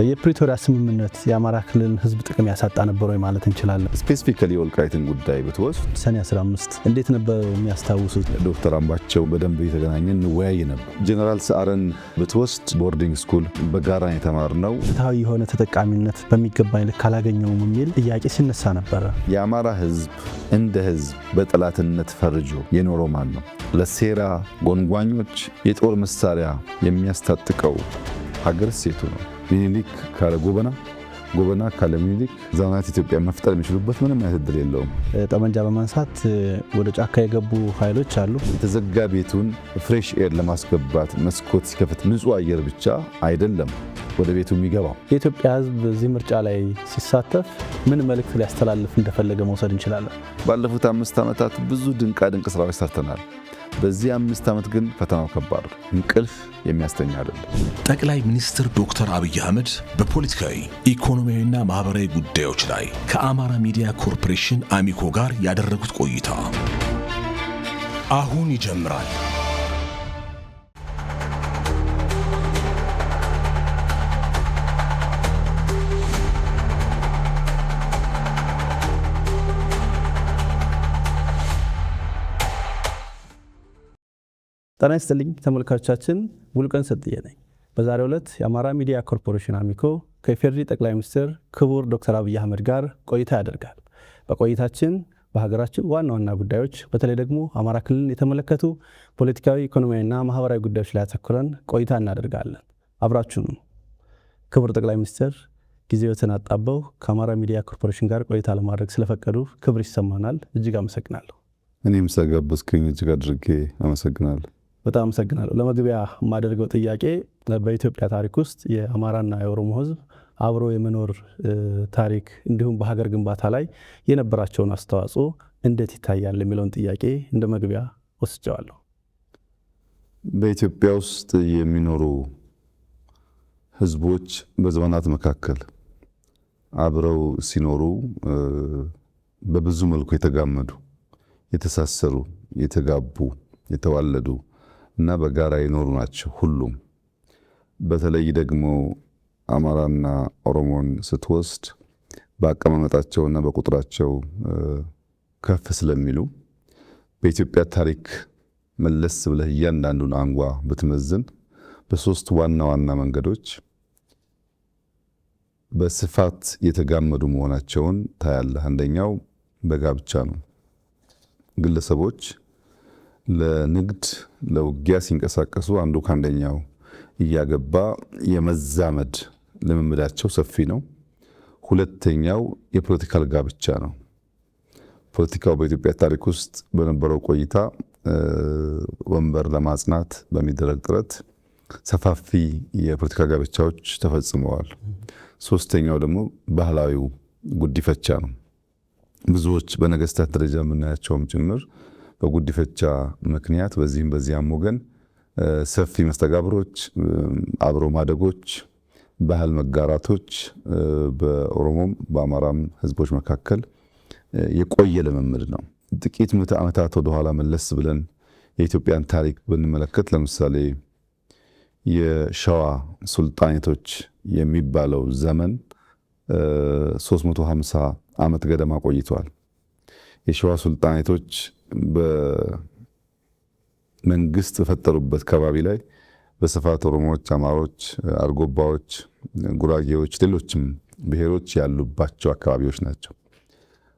የፕሪቶሪያ ስምምነት የአማራ ክልል ህዝብ ጥቅም ያሳጣ ነበር ወይ ማለት እንችላለን? ስፔሲፊካሊ ወልቃይትን ጉዳይ ብትወስድ ሰኔ 15 እንዴት ነበር የሚያስታውሱት? ዶክተር አምባቸው በደንብ የተገናኘን እንወያይ ነበር። ጀነራል ሰዓረን ብትወስድ ቦርዲንግ ስኩል በጋራ የተማርነው ፍትሃዊ የሆነ ተጠቃሚነት በሚገባኝ ልክ አላገኘውም የሚል ጥያቄ ሲነሳ ነበረ። የአማራ ህዝብ እንደ ህዝብ በጠላትነት ፈርጆ የኖረው ማን ነው? ለሴራ ጎንጓኞች የጦር መሳሪያ የሚያስታጥቀው ሀገር ሴቱ ነው። ሚኒሊክ ካለ ጎበና፣ ጎበና ካለ ሚኒሊክ ዘመናት ኢትዮጵያ መፍጠር የሚችሉበት ምንም አይነት እድል የለውም። ጠመንጃ በማንሳት ወደ ጫካ የገቡ ኃይሎች አሉ። የተዘጋ ቤቱን ፍሬሽ ኤር ለማስገባት መስኮት ሲከፍት ንጹህ አየር ብቻ አይደለም ወደ ቤቱ የሚገባው። የኢትዮጵያ ህዝብ እዚህ ምርጫ ላይ ሲሳተፍ ምን መልእክት ሊያስተላልፍ እንደፈለገ መውሰድ እንችላለን? ባለፉት 5 ዓመታት ብዙ ድንቅ ስራዎች ሰርተናል። በዚህ 5 ዓመት ግን ፈተናው ከባድ ነው። እንቅልፍ የሚያስተኛ አይደለም። ጠቅላይ ሚኒስትር ዶክተር አብይ አህመድ በፖለቲካዊ ኢኮኖሚያዊና ማህበራዊ ጉዳዮች ላይ ከአማራ ሚዲያ ኮርፖሬሽን አሚኮ ጋር ያደረጉት ቆይታ አሁን ይጀምራል። ጤና ይስጥልኝ ተመልካቾቻችን፣ ሙሉቀን ሰጥዬ ነኝ። በዛሬው ዕለት የአማራ ሚዲያ ኮርፖሬሽን አሚኮ ከኢፌዴሪ ጠቅላይ ሚኒስትር ክቡር ዶክተር አብይ አህመድ ጋር ቆይታ ያደርጋል። በቆይታችን በሀገራችን ዋና ዋና ጉዳዮች በተለይ ደግሞ አማራ ክልልን የተመለከቱ ፖለቲካዊ፣ ኢኮኖሚያዊና ማህበራዊ ጉዳዮች ላይ አተኩረን ቆይታ እናደርጋለን። አብራችሁን ክቡር ጠቅላይ ሚኒስትር ጊዜዎትን አጣበው ከአማራ ሚዲያ ኮርፖሬሽን ጋር ቆይታ ለማድረግ ስለፈቀዱ ክብር ይሰማናል። እጅግ አመሰግናለሁ። እኔም ስለጋበዝከኝ እጅግ አድርጌ አመሰግናለሁ። በጣም አመሰግናለሁ። ለመግቢያ የማደርገው ጥያቄ በኢትዮጵያ ታሪክ ውስጥ የአማራና የኦሮሞ ህዝብ አብሮ የመኖር ታሪክ እንዲሁም በሀገር ግንባታ ላይ የነበራቸውን አስተዋጽኦ እንዴት ይታያል የሚለውን ጥያቄ እንደ መግቢያ ወስጀዋለሁ። በኢትዮጵያ ውስጥ የሚኖሩ ህዝቦች በዘመናት መካከል አብረው ሲኖሩ በብዙ መልኩ የተጋመዱ፣ የተሳሰሩ፣ የተጋቡ፣ የተዋለዱ እና በጋራ የኖሩ ናቸው ሁሉም። በተለይ ደግሞ አማራና ኦሮሞን ስትወስድ በአቀማመጣቸውና በቁጥራቸው ከፍ ስለሚሉ በኢትዮጵያ ታሪክ መለስ ብለህ እያንዳንዱን አንጓ ብትመዝን በ3 ዋና ዋና መንገዶች በስፋት የተጋመዱ መሆናቸውን ታያለህ። አንደኛው በጋብቻ ነው። ግለሰቦች ለንግድ ለውጊያ ሲንቀሳቀሱ አንዱ ከአንደኛው እያገባ የመዛመድ ልምምዳቸው ሰፊ ነው። ሁለተኛው የፖለቲካል ጋብቻ ነው። ፖለቲካው በኢትዮጵያ ታሪክ ውስጥ በነበረው ቆይታ ወንበር ለማጽናት በሚደረግ ጥረት ሰፋፊ የፖለቲካ ጋብቻዎች ተፈጽመዋል። ሶስተኛው ደግሞ ባህላዊው ጉዲፈቻ ነው። ብዙዎች በነገስታት ደረጃ የምናያቸውም ጭምር በጉዲፈቻ ምክንያት በዚህም በዚያም ወገን ሰፊ መስተጋብሮች፣ አብሮ ማደጎች፣ ባህል መጋራቶች በኦሮሞም በአማራም ህዝቦች መካከል የቆየ ልምምድ ነው። ጥቂት ምዕተ ዓመታት ወደ ኋላ መለስ ብለን የኢትዮጵያን ታሪክ ብንመለከት ለምሳሌ የሸዋ ሱልጣኔቶች የሚባለው ዘመን 350 ዓመት ገደማ ቆይቷል። የሸዋ ሱልጣኔቶች በመንግስት በፈጠሩበት ከባቢ ላይ በስፋት ኦሮሞዎች፣ አማሮች፣ አርጎባዎች፣ ጉራጌዎች፣ ሌሎችም ብሔሮች ያሉባቸው አካባቢዎች ናቸው።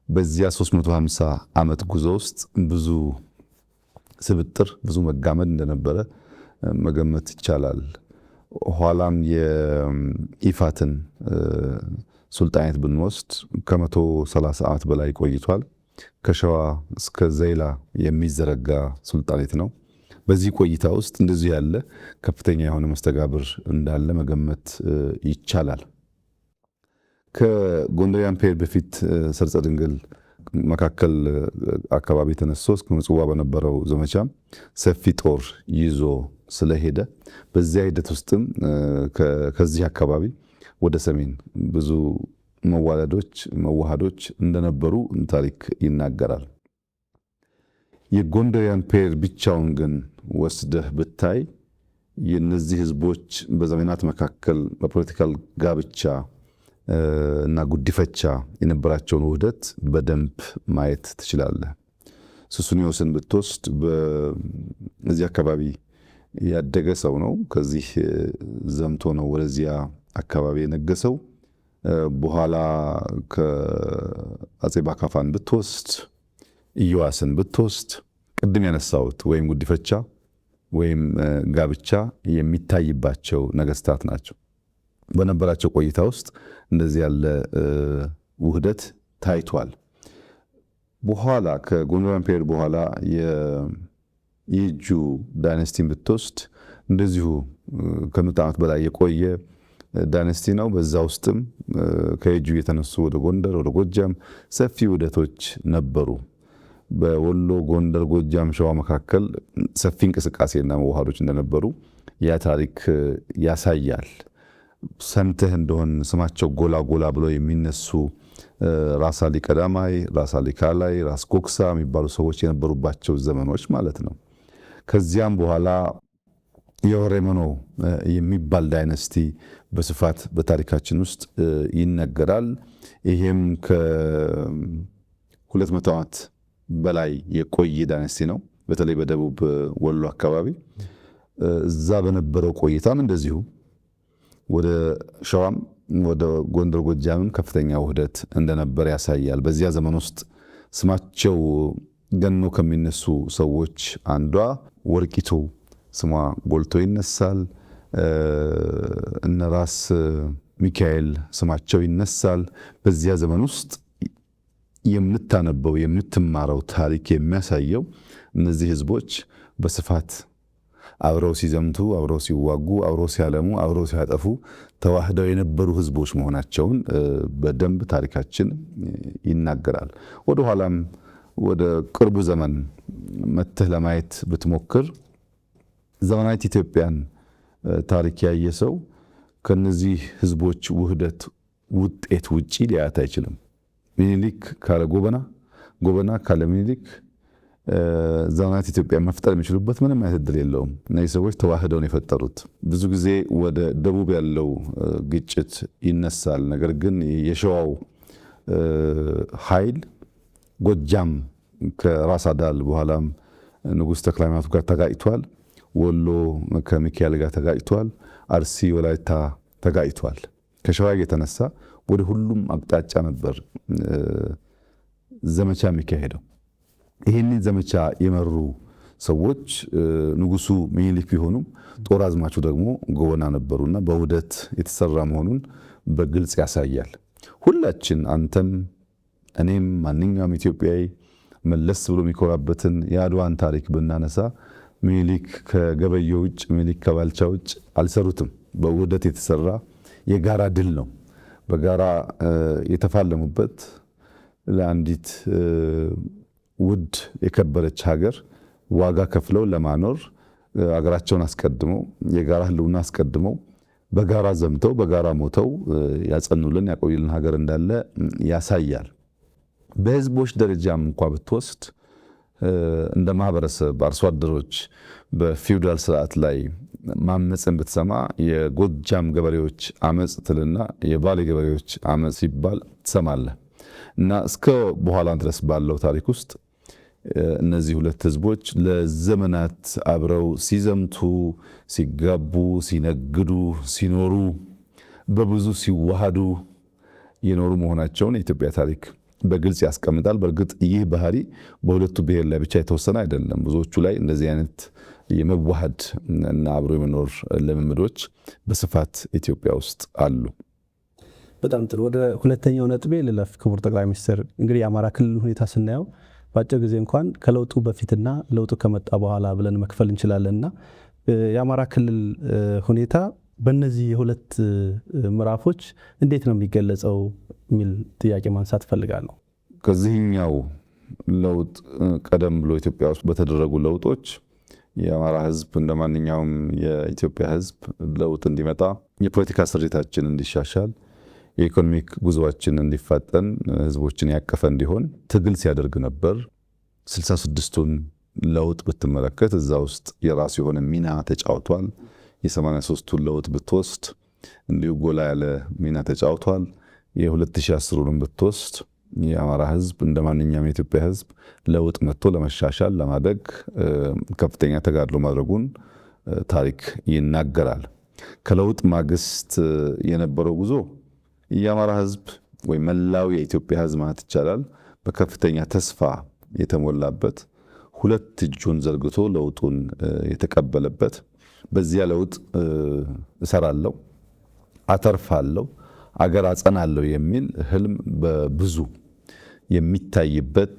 በዚያ 350 ዓመት ጉዞ ውስጥ ብዙ ስብጥር፣ ብዙ መጋመድ እንደነበረ መገመት ይቻላል። ኋላም የኢፋትን ሱልጣኔት ብንወስድ ከ130 ዓመት በላይ ቆይቷል። ከሸዋ እስከ ዘይላ የሚዘረጋ ሱልጣኔት ነው። በዚህ ቆይታ ውስጥ እንደዚህ ያለ ከፍተኛ የሆነ መስተጋብር እንዳለ መገመት ይቻላል። ከጎንደር ኢምፔሪየር በፊት ሰርጸ ድንግል መካከል አካባቢ ተነስቶ እስከ ምጽዋ በነበረው ዘመቻ ሰፊ ጦር ይዞ ስለሄደ በዚያ ሂደት ውስጥም ከዚህ አካባቢ ወደ ሰሜን ብዙ መዋለዶች መዋሃዶች እንደነበሩ ታሪክ ይናገራል። የጎንደር ኢምፔሪየር ብቻውን ግን ወስደህ ብታይ የነዚህ ህዝቦች በዘመናት መካከል በፖለቲካል ጋብቻ እና ጉዲፈቻ የነበራቸውን ውህደት በደንብ ማየት ትችላለህ። ሱስንዮስን ብትወስድ በዚህ አካባቢ ያደገ ሰው ነው። ከዚህ ዘምቶ ነው ወደዚያ አካባቢ የነገሰው። በኋላ ከአጼ ባካፋን ብትወስድ፣ ኢዮአስን ብትወስድ ቅድም ያነሳሁት ወይም ጉዲፈቻ ወይም ጋብቻ የሚታይባቸው ነገስታት ናቸው። በነበራቸው ቆይታ ውስጥ እንደዚህ ያለ ውህደት ታይቷል። በኋላ ከጎንደር ፔሪድ በኋላ የየጁ ዳይናስቲን ብትወስድ እንደዚሁ ከመቶ ዓመት በላይ የቆየ ዳይናስቲ ነው። በዛ ውስጥም ከየጁ የተነሱ ወደ ጎንደር ወደ ጎጃም ሰፊ ውህደቶች ነበሩ። በወሎ ጎንደር፣ ጎጃም፣ ሸዋ መካከል ሰፊ እንቅስቃሴና መዋሃዶች እንደነበሩ ያ ታሪክ ያሳያል። ሰምተህ እንደሆን ስማቸው ጎላ ጎላ ብለው የሚነሱ ራስ አሊ ቀዳማይ፣ ራስ አሊ ካላይ፣ ራስ ጎክሳ የሚባሉ ሰዎች የነበሩባቸው ዘመኖች ማለት ነው። ከዚያም በኋላ የወሬመኖ የሚባል ዳይናስቲ በስፋት በታሪካችን ውስጥ ይነገራል። ይሄም ከ200 ዓመት በላይ የቆየ ዳይናስቲ ነው። በተለይ በደቡብ ወሎ አካባቢ እዛ በነበረው ቆይታም እንደዚሁ ወደ ሸዋም ወደ ጎንደር ጎጃምም ከፍተኛ ውህደት እንደነበር ያሳያል። በዚያ ዘመን ውስጥ ስማቸው ገኖ ከሚነሱ ሰዎች አንዷ ወርቂቱ ስሟ ጎልቶ ይነሳል። እነ ራስ ሚካኤል ስማቸው ይነሳል። በዚያ ዘመን ውስጥ የምታነበው የምትማረው ታሪክ የሚያሳየው እነዚህ ህዝቦች በስፋት አብረው ሲዘምቱ፣ አብረው ሲዋጉ፣ አብረው ሲያለሙ፣ አብረው ሲያጠፉ ተዋህደው የነበሩ ህዝቦች መሆናቸውን በደንብ ታሪካችን ይናገራል። ወደ ኋላም ወደ ቅርቡ ዘመን መተህ ለማየት ብትሞክር ዘመናዊት ኢትዮጵያን ታሪክ ያየ ሰው ከነዚህ ህዝቦች ውህደት ውጤት ውጪ ሊያት አይችልም። ሚኒሊክ ካለ ጎበና፣ ጎበና ካለ ሚኒሊክ ዘመናዊት ኢትዮጵያ መፍጠር የሚችሉበት ምንም አይነት እድል የለውም። እነዚህ ሰዎች ተዋህደውን የፈጠሩት። ብዙ ጊዜ ወደ ደቡብ ያለው ግጭት ይነሳል። ነገር ግን የሸዋው ኃይል ጎጃም ከራስ አዳል በኋላም ንጉሥ ተክለ ሃይማኖት ጋር ተጋጭቷል። ወሎ ከሚካኤል ጋር ተጋጭቷል። አርሲ ወላይታ ተጋጭቷል። ከሸዋ የተነሳ ወደ ሁሉም አቅጣጫ ነበር ዘመቻ የሚካሄደው። ይህንን ዘመቻ የመሩ ሰዎች ንጉሱ ሚኒሊክ ቢሆኑም ጦር አዝማቹ ደግሞ ጎበና ነበሩና በውህደት የተሰራ መሆኑን በግልጽ ያሳያል። ሁላችን አንተም እኔም ማንኛውም ኢትዮጵያዊ መለስ ብሎ የሚኮራበትን የአድዋን ታሪክ ብናነሳ ሚኒሊክ ከገበየው ውጭ፣ ሚኒሊክ ከባልቻ ውጭ አልሰሩትም። በውህደት የተሰራ የጋራ ድል ነው። በጋራ የተፋለሙበት ለአንዲት ውድ የከበረች ሀገር ዋጋ ከፍለው ለማኖር ሀገራቸውን አስቀድመው የጋራ ህልውና አስቀድመው በጋራ ዘምተው በጋራ ሞተው ያጸኑልን ያቆዩልን ሀገር እንዳለ ያሳያል። በህዝቦች ደረጃም እንኳ ብትወስድ እንደ ማህበረሰብ አርሶ አደሮች በፊውዳል ስርዓት ላይ ማመፅን ብትሰማ የጎጃም ገበሬዎች አመፅ ትልና የባሌ ገበሬዎች አመፅ ሲባል ትሰማለህ። እና እስከ በኋላ ድረስ ባለው ታሪክ ውስጥ እነዚህ ሁለት ህዝቦች ለዘመናት አብረው ሲዘምቱ፣ ሲጋቡ፣ ሲነግዱ፣ ሲኖሩ፣ በብዙ ሲዋሃዱ የኖሩ መሆናቸውን የኢትዮጵያ ታሪክ በግልጽ ያስቀምጣል። በእርግጥ ይህ ባህሪ በሁለቱ ብሔር ላይ ብቻ የተወሰነ አይደለም። ብዙዎቹ ላይ እንደዚህ አይነት የመዋሃድ እና አብሮ የመኖር ልምምዶች በስፋት ኢትዮጵያ ውስጥ አሉ። በጣም ጥሩ። ወደ ሁለተኛው ነጥቤ ልለፍ። ክቡር ጠቅላይ ሚኒስትር፣ እንግዲህ የአማራ ክልል ሁኔታ ስናየው በአጭር ጊዜ እንኳን ከለውጡ በፊትና ለውጡ ከመጣ በኋላ ብለን መክፈል እንችላለንና የአማራ ክልል ሁኔታ በእነዚህ የሁለት ምዕራፎች እንዴት ነው የሚገለጸው የሚል ጥያቄ ማንሳት ፈልጋለሁ። ከዚህኛው ለውጥ ቀደም ብሎ ኢትዮጵያ ውስጥ በተደረጉ ለውጦች የአማራ ህዝብ እንደ ማንኛውም የኢትዮጵያ ህዝብ ለውጥ እንዲመጣ፣ የፖለቲካ ስሪታችን እንዲሻሻል፣ የኢኮኖሚክ ጉዞአችን እንዲፋጠን፣ ህዝቦችን ያቀፈ እንዲሆን ትግል ሲያደርግ ነበር። 66ቱን ለውጥ ብትመለከት እዛ ውስጥ የራሱ የሆነ ሚና ተጫውቷል። የ83ቱን ለውጥ ብትወስድ እንዲሁ ጎላ ያለ ሚና ተጫውቷል። የ2010ንም ብትወስድ የአማራ ህዝብ እንደ ማንኛውም የኢትዮጵያ ህዝብ ለውጥ መጥቶ ለመሻሻል ለማደግ ከፍተኛ ተጋድሎ ማድረጉን ታሪክ ይናገራል። ከለውጥ ማግስት የነበረው ጉዞ የአማራ ህዝብ ወይ መላው የኢትዮጵያ ህዝብ ማለት ይቻላል በከፍተኛ ተስፋ የተሞላበት ሁለት እጁን ዘርግቶ ለውጡን የተቀበለበት በዚያ ለውጥ እሰራለሁ፣ አተርፋለሁ፣ አገር አጸናለሁ የሚል ህልም በብዙ የሚታይበት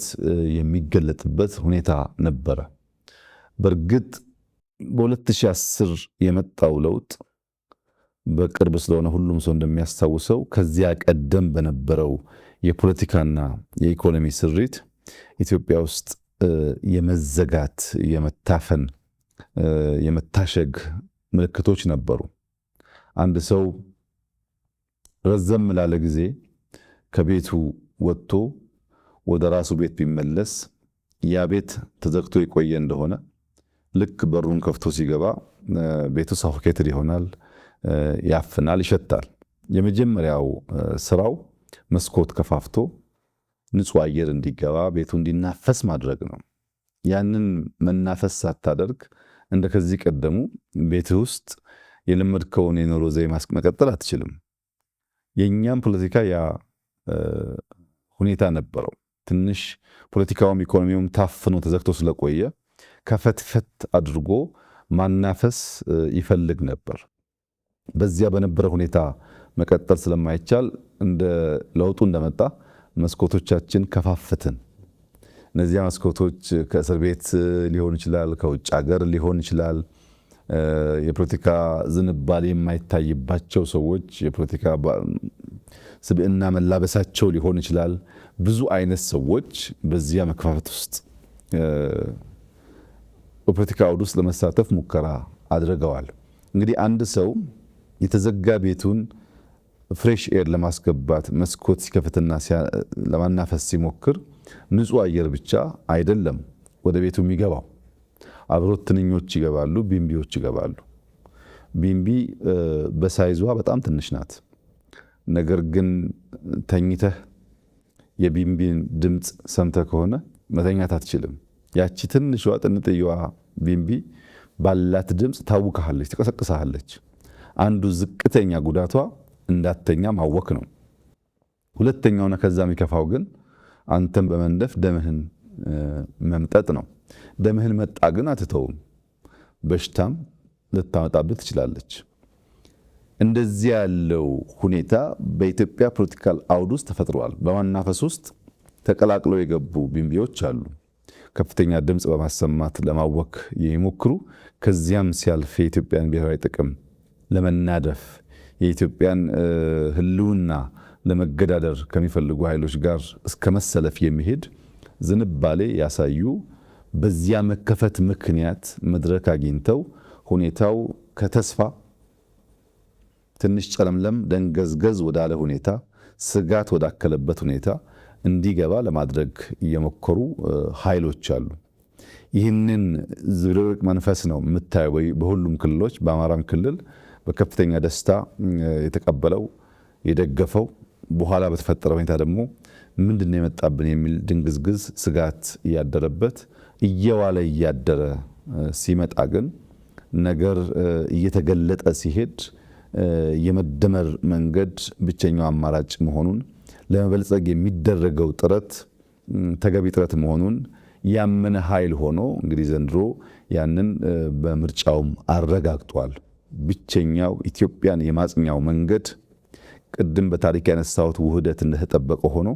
የሚገለጥበት ሁኔታ ነበረ። በእርግጥ በ2010 የመጣው ለውጥ በቅርብ ስለሆነ ሁሉም ሰው እንደሚያስታውሰው ከዚያ ቀደም በነበረው የፖለቲካና የኢኮኖሚ ስሪት ኢትዮጵያ ውስጥ የመዘጋት፣ የመታፈን፣ የመታሸግ ምልክቶች ነበሩ። አንድ ሰው ረዘም ላለ ጊዜ ከቤቱ ወጥቶ ወደ ራሱ ቤት ቢመለስ ያ ቤት ተዘግቶ የቆየ እንደሆነ ልክ በሩን ከፍቶ ሲገባ ቤቱ ሳፎኬትድ ይሆናል፣ ያፍናል፣ ይሸታል። የመጀመሪያው ስራው መስኮት ከፋፍቶ ንጹህ አየር እንዲገባ ቤቱ እንዲናፈስ ማድረግ ነው። ያንን መናፈስ ሳታደርግ እንደ ከዚህ ቀደሙ ቤት ውስጥ የለመድከውን የኑሮ ዘዬ መቀጠል አትችልም። የኛም ፖለቲካ ያ ሁኔታ ነበረው። ትንሽ ፖለቲካውም ኢኮኖሚውም ታፍኖ ተዘግቶ ስለቆየ ከፈትፈት አድርጎ ማናፈስ ይፈልግ ነበር። በዚያ በነበረ ሁኔታ መቀጠል ስለማይቻል እንደ ለውጡ እንደመጣ መስኮቶቻችን ከፋፈትን። እነዚያ መስኮቶች ከእስር ቤት ሊሆን ይችላል፣ ከውጭ ሀገር ሊሆን ይችላል፣ የፖለቲካ ዝንባሌ የማይታይባቸው ሰዎች የፖለቲካ ስብዕና መላበሳቸው ሊሆን ይችላል። ብዙ አይነት ሰዎች በዚያ መከፋፈት ውስጥ በፖለቲካ አውድ ውስጥ ለመሳተፍ ሙከራ አድርገዋል። እንግዲህ አንድ ሰው የተዘጋ ቤቱን ፍሬሽ ኤር ለማስገባት መስኮት ሲከፍትና ለማናፈስ ሲሞክር ንጹህ አየር ብቻ አይደለም ወደ ቤቱ የሚገባው። አብሮት ትንኞች ይገባሉ፣ ቢምቢዎች ይገባሉ። ቢምቢ በሳይዟ በጣም ትንሽ ናት። ነገር ግን ተኝተህ የቢምቢን ድምፅ ሰምተህ ከሆነ መተኛት አትችልም። ያቺ ትንሿ ጥንጥየዋ ቢምቢ ባላት ድምፅ ታውካለች፣ ትቀሰቅሳለች። አንዱ ዝቅተኛ ጉዳቷ እንዳተኛ ማወክ ነው። ሁለተኛውና ከዛ የሚከፋው ግን አንተን በመንደፍ ደምህን መምጠጥ ነው። ደምህን መጣ ግን አትተውም፣ በሽታም ልታመጣብህ ትችላለች። እንደዚህ ያለው ሁኔታ በኢትዮጵያ ፖለቲካል አውድ ውስጥ ተፈጥሯል። በማናፈስ ውስጥ ተቀላቅለው የገቡ ቢምቢዎች አሉ፣ ከፍተኛ ድምፅ በማሰማት ለማወክ የሚሞክሩ፣ ከዚያም ሲያልፍ የኢትዮጵያን ብሔራዊ ጥቅም ለመናደፍ የኢትዮጵያን ሕልውና ለመገዳደር ከሚፈልጉ ኃይሎች ጋር እስከ መሰለፍ የሚሄድ ዝንባሌ ያሳዩ። በዚያ መከፈት ምክንያት መድረክ አግኝተው ሁኔታው ከተስፋ ትንሽ ጨለምለም ደንገዝገዝ ወዳለ ሁኔታ፣ ስጋት ወዳከለበት ሁኔታ እንዲገባ ለማድረግ እየሞከሩ ኃይሎች አሉ። ይህንን ዝብርቅርቅ መንፈስ ነው የምታየው በሁሉም ክልሎች። በአማራም ክልል በከፍተኛ ደስታ የተቀበለው የደገፈው፣ በኋላ በተፈጠረ ሁኔታ ደግሞ ምንድነው የመጣብን የሚል ድንግዝግዝ ስጋት እያደረበት እየዋለ እያደረ ሲመጣ ግን ነገር እየተገለጠ ሲሄድ የመደመር መንገድ ብቸኛው አማራጭ መሆኑን፣ ለመበልጸግ የሚደረገው ጥረት ተገቢ ጥረት መሆኑን ያመነ ኃይል ሆኖ እንግዲህ ዘንድሮ ያንን በምርጫውም አረጋግጧል። ብቸኛው ኢትዮጵያን የማጽኛው መንገድ ቅድም በታሪክ ያነሳሁት ውህደት እንደተጠበቀ ሆኖ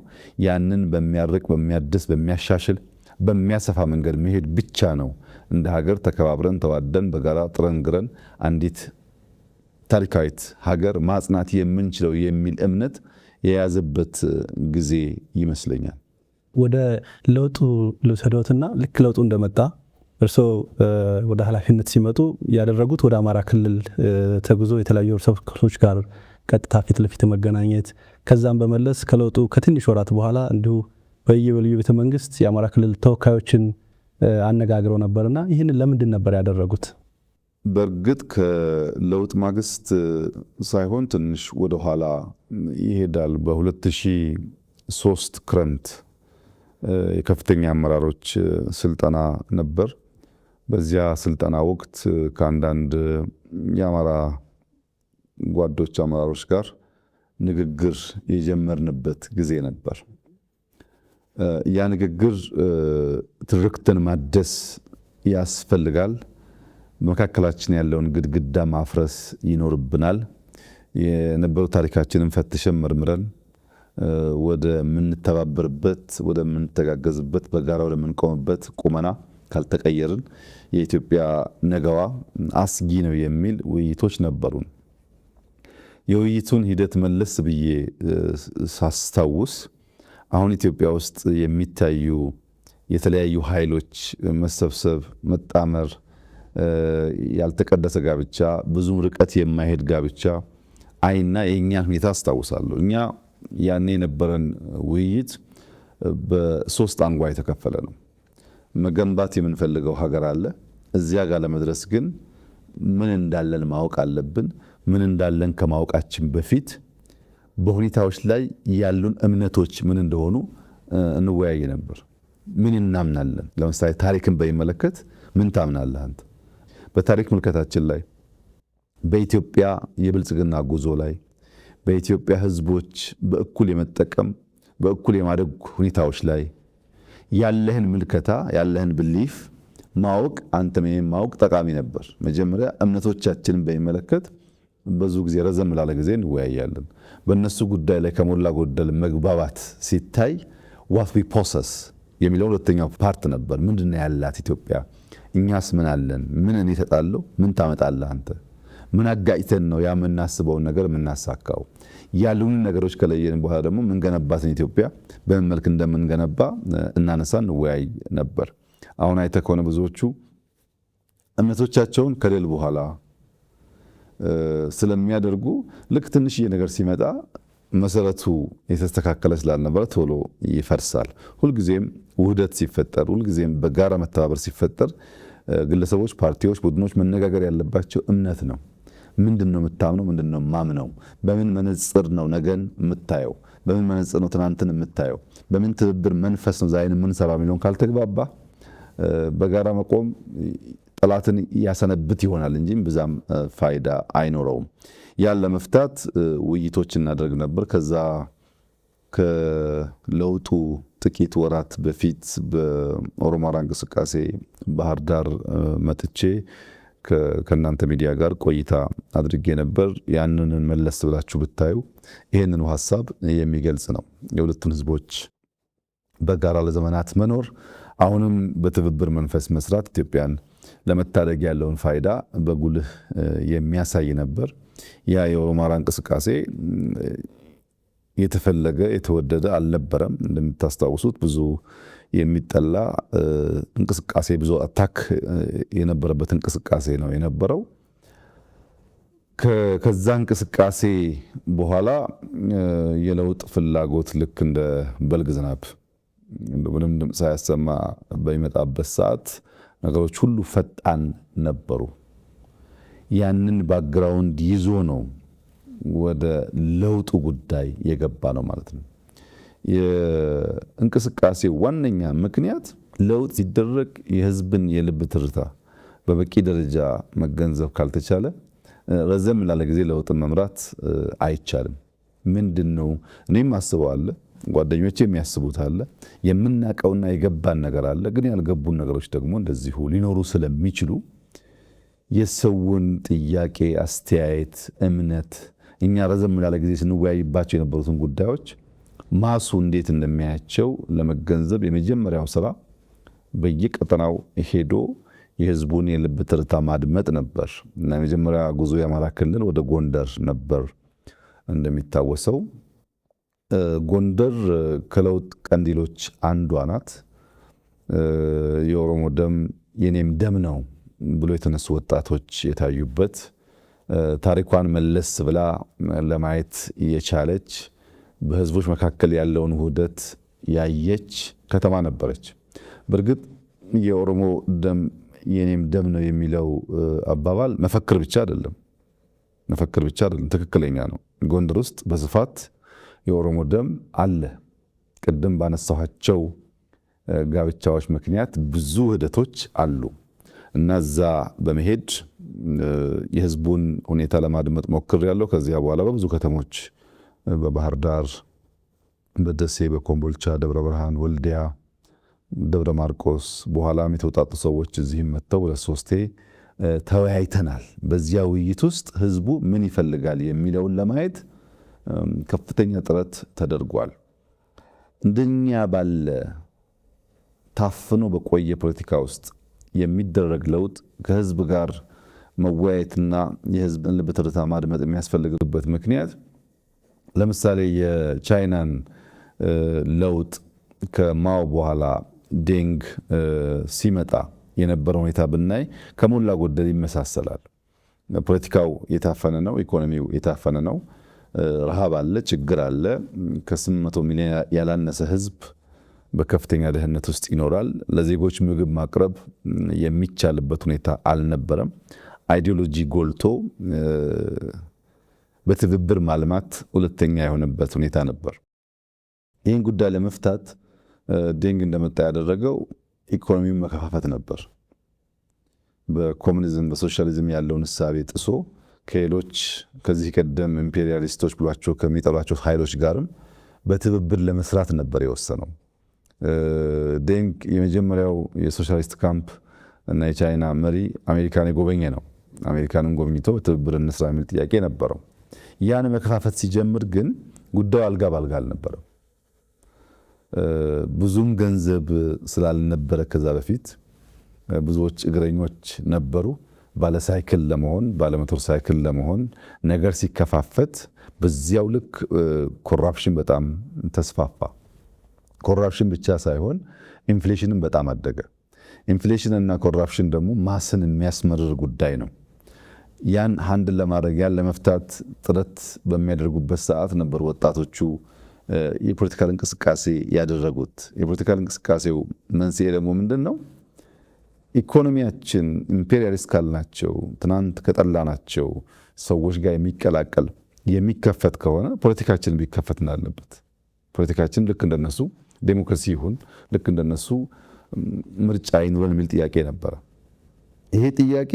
ያንን በሚያርቅ፣ በሚያድስ፣ በሚያሻሽል፣ በሚያሰፋ መንገድ መሄድ ብቻ ነው እንደ ሀገር ተከባብረን ተዋደን በጋራ ጥረን ግረን አንዲት ታሪካዊት ሀገር ማጽናት የምንችለው የሚል እምነት የያዘበት ጊዜ ይመስለኛል። ወደ ለውጡ ልውሰዶትና ልክ ለውጡ እንደመጣ እርስዎ ወደ ኃላፊነት ሲመጡ ያደረጉት ወደ አማራ ክልል ተጉዞ የተለያዩ ሰዎች ጋር ቀጥታ ፊት ለፊት መገናኘት፣ ከዛም በመለስ ከለውጡ ከትንሽ ወራት በኋላ እንዲሁ በየልዩ ቤተ መንግስት የአማራ ክልል ተወካዮችን አነጋግረው ነበርና ይህንን ለምንድን ነበር ያደረጉት? በእርግጥ ከለውጥ ማግስት ሳይሆን ትንሽ ወደ ኋላ ይሄዳል። በ2003 ክረምት የከፍተኛ አመራሮች ስልጠና ነበር። በዚያ ስልጠና ወቅት ከአንዳንድ የአማራ ጓዶች አመራሮች ጋር ንግግር የጀመርንበት ጊዜ ነበር። ያ ንግግር ትርክትን ማደስ ያስፈልጋል። መካከላችን ያለውን ግድግዳ ማፍረስ ይኖርብናል። የነበረው ታሪካችንን ፈትሸን መርምረን ወደ ምንተባበርበት፣ ወደ ምንተጋገዝበት፣ በጋራ ወደ ምንቆምበት ቁመና ካልተቀየርን የኢትዮጵያ ነገዋ አስጊ ነው የሚል ውይይቶች ነበሩን። የውይይቱን ሂደት መለስ ብዬ ሳስታውስ አሁን ኢትዮጵያ ውስጥ የሚታዩ የተለያዩ ኃይሎች መሰብሰብ፣ መጣመር፣ ያልተቀደሰ ጋብቻ፣ ብዙ ርቀት የማይሄድ ጋብቻ አይና የእኛን ሁኔታ አስታውሳለሁ። እኛ ያኔ የነበረን ውይይት በሶስት አንጓ የተከፈለ ነው። መገንባት የምንፈልገው ሀገር አለ። እዚያ ጋር ለመድረስ ግን ምን እንዳለን ማወቅ አለብን። ምን እንዳለን ከማወቃችን በፊት በሁኔታዎች ላይ ያሉን እምነቶች ምን እንደሆኑ እንወያይ ነበር። ምን እናምናለን? ለምሳሌ ታሪክን በሚመለከት ምን ታምናለህ አንተ? በታሪክ ምልከታችን ላይ፣ በኢትዮጵያ የብልጽግና ጉዞ ላይ፣ በኢትዮጵያ ሕዝቦች በእኩል የመጠቀም በእኩል የማደግ ሁኔታዎች ላይ ያለህን ምልከታ ያለህን ብሊፍ ማወቅ አንተም ማወቅ ጠቃሚ ነበር። መጀመሪያ እምነቶቻችንን በሚመለከት ብዙ ጊዜ ረዘም ላለ ጊዜ እንወያያለን። በእነሱ ጉዳይ ላይ ከሞላ ጎደል መግባባት ሲታይ what we possess የሚለው ሁለተኛው ፓርት ነበር። ምንድነው ያላት ኢትዮጵያ? እኛስ ምን አለን? ምን እኔ እሰጣለሁ? ምን ታመጣለህ አንተ? ምን አጋጭተን ነው ያ የምናስበውን ነገር የምናሳካው? ያሉን ነገሮች ከለየን በኋላ ደግሞ ምንገነባትን ኢትዮጵያ በምን መልክ እንደምንገነባ እናነሳ እንወያይ ነበር። አሁን አይተህ ከሆነ ብዙዎቹ እምነቶቻቸውን ከሌል በኋላ ስለሚያደርጉ ልክ ትንሽዬ ነገር ሲመጣ መሰረቱ የተስተካከለ ስላልነበረ ቶሎ ይፈርሳል። ሁልጊዜም ውህደት ሲፈጠር፣ ሁልጊዜም በጋራ መተባበር ሲፈጠር ግለሰቦች፣ ፓርቲዎች፣ ቡድኖች መነጋገር ያለባቸው እምነት ነው። ምንድነው የምታምነው? ምንድነው ማምነው? በምን መነጽር ነው ነገን የምታየው? በምን መነጽር ነው ትናንትን የምታየው? በምን ትብብር መንፈስ ነው ዛሬን የምንሰራው የሚለውን ካልተግባባ በጋራ መቆም ጠላትን ያሰነብት ይሆናል እንጂ ብዛም ፋይዳ አይኖረውም። ያን ለመፍታት ውይይቶች እናደርግ ነበር። ከዛ ከለውጡ ጥቂት ወራት በፊት በኦሮሞ አማራ እንቅስቃሴ ባህር ዳር መጥቼ ከእናንተ ሚዲያ ጋር ቆይታ አድርጌ ነበር። ያንን መለስ ብላችሁ ብታዩ ይህንኑ ሀሳብ የሚገልጽ ነው። የሁለቱን ህዝቦች በጋራ ለዘመናት መኖር፣ አሁንም በትብብር መንፈስ መስራት ኢትዮጵያን ለመታደግ ያለውን ፋይዳ በጉልህ የሚያሳይ ነበር። ያ የኦሮሞ አማራ እንቅስቃሴ የተፈለገ የተወደደ አልነበረም። እንደምታስታውሱት ብዙ የሚጠላ እንቅስቃሴ፣ ብዙ አታክ የነበረበት እንቅስቃሴ ነው የነበረው። ከዛ እንቅስቃሴ በኋላ የለውጥ ፍላጎት ልክ እንደ በልግ ዝናብ ምንም ድምፅ ሳያሰማ በሚመጣበት ሰዓት ነገሮች ሁሉ ፈጣን ነበሩ። ያንን ባክግራውንድ ይዞ ነው ወደ ለውጡ ጉዳይ የገባ ነው ማለት ነው። የእንቅስቃሴ ዋነኛ ምክንያት ለውጥ ሲደረግ የህዝብን የልብ ትርታ በበቂ ደረጃ መገንዘብ ካልተቻለ ረዘም ላለ ጊዜ ለውጥን መምራት አይቻልም። ምንድነው እኔም አስበዋለሁ፣ ጓደኞቼ የሚያስቡት አለ፣ የምናቀውና የገባን ነገር አለ። ግን ያልገቡን ነገሮች ደግሞ እንደዚሁ ሊኖሩ ስለሚችሉ የሰውን ጥያቄ፣ አስተያየት፣ እምነት እኛ ረዘም ላለ ጊዜ ስንወያይባቸው የነበሩትን ጉዳዮች ማሱ እንዴት እንደሚያያቸው ለመገንዘብ የመጀመሪያው ስራ በየቀጠናው ሄዶ የህዝቡን የልብ ትርታ ማድመጥ ነበር እና የመጀመሪያ ጉዞ የአማራ ክልል ወደ ጎንደር ነበር። እንደሚታወሰው ጎንደር ከለውጥ ቀንዲሎች አንዷ ናት። የኦሮሞ ደም የኔም ደም ነው ብሎ የተነሱ ወጣቶች የታዩበት፣ ታሪኳን መለስ ብላ ለማየት የቻለች፣ በህዝቦች መካከል ያለውን ውህደት ያየች ከተማ ነበረች። በእርግጥ የኦሮሞ ደም የኔም ደም ነው የሚለው አባባል መፈክር ብቻ አይደለም፣ ትክክለኛ ነው። ጎንደር ውስጥ በስፋት የኦሮሞ ደም አለ። ቅድም ባነሳኋቸው ጋብቻዎች ምክንያት ብዙ ውህደቶች አሉ እና እዛ በመሄድ የህዝቡን ሁኔታ ለማድመጥ ሞክሬያለሁ። ከዚያ በኋላ በብዙ ከተሞች በባህር ዳር፣ በደሴ፣ በኮምቦልቻ፣ ደብረ ብርሃን፣ ወልዲያ፣ ደብረ ማርቆስ በኋላም የተውጣጡ ሰዎች እዚህም መጥተው ለሶስቴ ተወያይተናል። በዚያ ውይይት ውስጥ ህዝቡ ምን ይፈልጋል የሚለውን ለማየት ከፍተኛ ጥረት ተደርጓል። እንደኛ ባለ ታፍኖ በቆየ ፖለቲካ ውስጥ የሚደረግ ለውጥ ከህዝብ ጋር መወያየትና የህዝብን ልብ ትርታ ማድመጥ የሚያስፈልግበት ምክንያት ለምሳሌ የቻይናን ለውጥ ከማኦ በኋላ ዴንግ ሲመጣ የነበረው ሁኔታ ብናይ ከሞላ ጎደል ይመሳሰላል። ፖለቲካው የታፈነ ነው፣ ኢኮኖሚው የታፈነ ነው፣ ረሃብ አለ፣ ችግር አለ። ከ800 ሚሊዮን ያላነሰ ህዝብ በከፍተኛ ድህነት ውስጥ ይኖራል። ለዜጎች ምግብ ማቅረብ የሚቻልበት ሁኔታ አልነበረም። አይዲዮሎጂ ጎልቶ በትብብር ማልማት ሁለተኛ የሆነበት ሁኔታ ነበር። ይህን ጉዳይ ለመፍታት ዴንግ እንደመጣ ያደረገው ኢኮኖሚውን መከፋፈት ነበር። በኮሙኒዝም በሶሻሊዝም ያለውን እሳቤ ጥሶ ከሌሎች ከዚህ ቀደም ኢምፔሪያሊስቶች ብሏቸው ከሚጠሯቸው ኃይሎች ጋርም በትብብር ለመስራት ነበር የወሰነው። ዴንግ የመጀመሪያው የሶሻሊስት ካምፕ እና የቻይና መሪ አሜሪካን የጎበኘ ነው። አሜሪካንን ጎብኝቶ በትብብር እንስራ የሚል ጥያቄ ነበረው። ያን መከፋፈት ሲጀምር ግን ጉዳዩ አልጋ ባልጋ አልነበረም። ብዙም ገንዘብ ስላልነበረ ከዛ በፊት ብዙዎች እግረኞች ነበሩ። ባለሳይክል ለመሆን ባለሞተር ሳይክል ለመሆን ነገር ሲከፋፈት በዚያው ልክ ኮራፕሽን በጣም ተስፋፋ። ኮራፕሽን ብቻ ሳይሆን ኢንፍሌሽንም በጣም አደገ። ኢንፍሌሽን እና ኮራፕሽን ደግሞ ማስን የሚያስመርር ጉዳይ ነው። ያን ሃንድል ለማድረግ ያን ለመፍታት ጥረት በሚያደርጉበት ሰዓት ነበር ወጣቶቹ የፖለቲካል እንቅስቃሴ ያደረጉት። የፖለቲካል እንቅስቃሴው መንስኤ ደግሞ ምንድን ነው? ኢኮኖሚያችን ኢምፔሪያሊስት ካልናቸው ትናንት ከጠላናቸው ሰዎች ጋር የሚቀላቀል የሚከፈት ከሆነ ፖለቲካችን ቢከፈት እንዳለበት፣ ፖለቲካችን ልክ እንደነሱ ዴሞክራሲ ይሁን፣ ልክ እንደነሱ ምርጫ ይኑረን የሚል ጥያቄ ነበረ። ይሄ ጥያቄ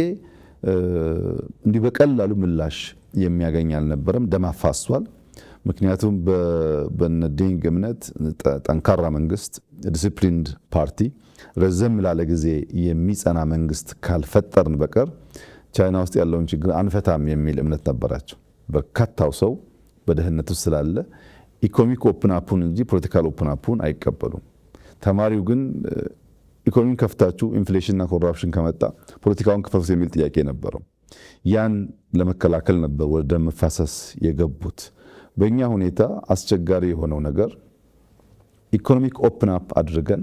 እንዲህ በቀላሉ ምላሽ የሚያገኝ አልነበረም። ደም አፋሷል። ምክንያቱም በነ ዴንግ እምነት ጠንካራ መንግስት፣ ዲሲፕሊንድ ፓርቲ፣ ረዘም ላለ ጊዜ የሚጸና መንግስት ካልፈጠርን በቀር ቻይና ውስጥ ያለውን ችግር አንፈታም የሚል እምነት ነበራቸው። በርካታው ሰው በድህነት ውስጥ ስላለ ኢኮኖሚክ ኦፕን አፑን እንጂ ፖለቲካል ኦፕን አፑን አይቀበሉም። ተማሪው ግን ኢኮኖሚን ከፍታችሁ ኢንፍሌሽንና ኮራፕሽን ከመጣ ፖለቲካውን ክፈቱት የሚል ጥያቄ ነበረው። ያን ለመከላከል ነበር ወደ ደም መፋሰስ የገቡት። በእኛ ሁኔታ አስቸጋሪ የሆነው ነገር ኢኮኖሚክ ኦፕን አፕ አድርገን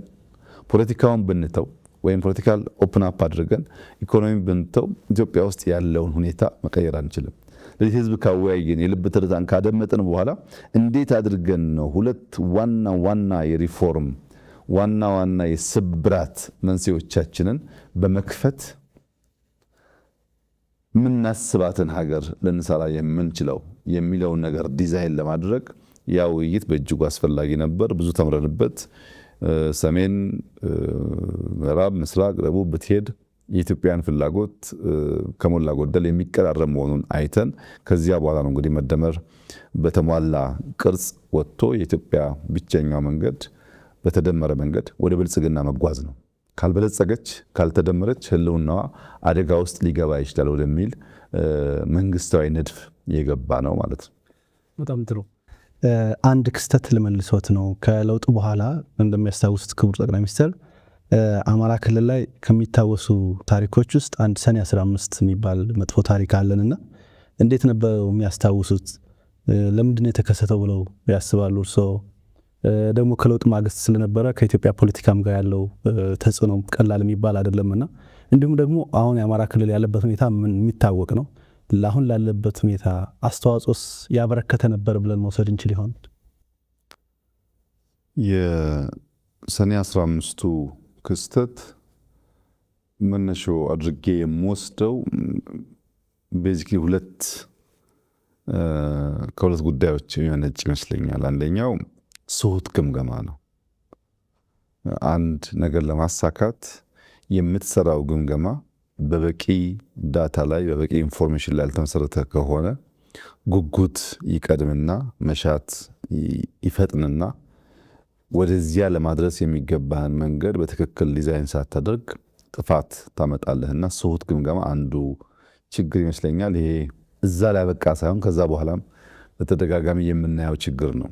ፖለቲካውን ብንተው ወይም ፖለቲካል ኦፕን አፕ አድርገን ኢኮኖሚ ብንተው ኢትዮጵያ ውስጥ ያለውን ሁኔታ መቀየር አንችልም። ለዚህ ህዝብ ካወያየን የልብ ትርታን ካደመጥን በኋላ እንዴት አድርገን ነው ሁለት ዋና የሪፎርም ዋና የስብራት መንስኤዎቻችንን በመክፈት ምናስባትን ሀገር ልንሰራ የምንችለው የሚለውን ነገር ዲዛይን ለማድረግ ያ ውይይት በእጅጉ አስፈላጊ ነበር። ብዙ ተምረንበት ሰሜን፣ ምዕራብ፣ ምስራቅ፣ ደቡብ ብትሄድ የኢትዮጵያን ፍላጎት ከሞላ ጎደል የሚቀራረብ መሆኑን አይተን ከዚያ በኋላ ነው እንግዲህ መደመር በተሟላ ቅርጽ ወጥቶ የኢትዮጵያ ብቸኛው መንገድ በተደመረ መንገድ ወደ ብልጽግና መጓዝ ነው። ካልበለጸገች ካልተደመረች ህልውናዋ አደጋ ውስጥ ሊገባ ይችላል ወደሚል መንግስታዊ ንድፍ የገባ ነው ማለት ነው። በጣም ጥሩ። አንድ ክስተት ልመልሶት ነው። ከለውጡ በኋላ እንደሚያስታውሱት ክቡር ጠቅላይ ሚኒስትር አማራ ክልል ላይ ከሚታወሱ ታሪኮች ውስጥ አንድ ሰኔ 15 የሚባል መጥፎ ታሪክ አለንና እንዴት ነበር የሚያስታውሱት? ለምንድን የተከሰተው ብለው ያስባሉ እርስዎ? ደግሞ ከለውጥ ማግስት ስለነበረ ከኢትዮጵያ ፖለቲካም ጋር ያለው ተጽዕኖ ቀላል የሚባል አይደለምና እንዲሁም ደግሞ አሁን የአማራ ክልል ያለበት ሁኔታ ምን የሚታወቅ ነው። ለአሁን ላለበት ሁኔታ አስተዋጽኦስ ያበረከተ ነበር ብለን መውሰድ እንችል ይሆን? የሰኔ 15ቱ ክስተት መነሾ አድርጌ የምወስደው ቤዚክሊ ከሁለት ጉዳዮች የሚመነጭ ይመስለኛል። አንደኛው ስሁት ግምገማ ነው። አንድ ነገር ለማሳካት የምትሰራው ግምገማ በበቂ ዳታ ላይ በበቂ ኢንፎርሜሽን ላይ ያልተመሰረተ ከሆነ ጉጉት ይቀድምና መሻት ይፈጥንና ወደዚያ ለማድረስ የሚገባህን መንገድ በትክክል ዲዛይን ሳታደርግ ጥፋት ታመጣለህና ስሁት ግምገማ አንዱ ችግር ይመስለኛል። ይሄ እዛ ላይ በቃ ሳይሆን ከዛ በኋላም በተደጋጋሚ የምናየው ችግር ነው።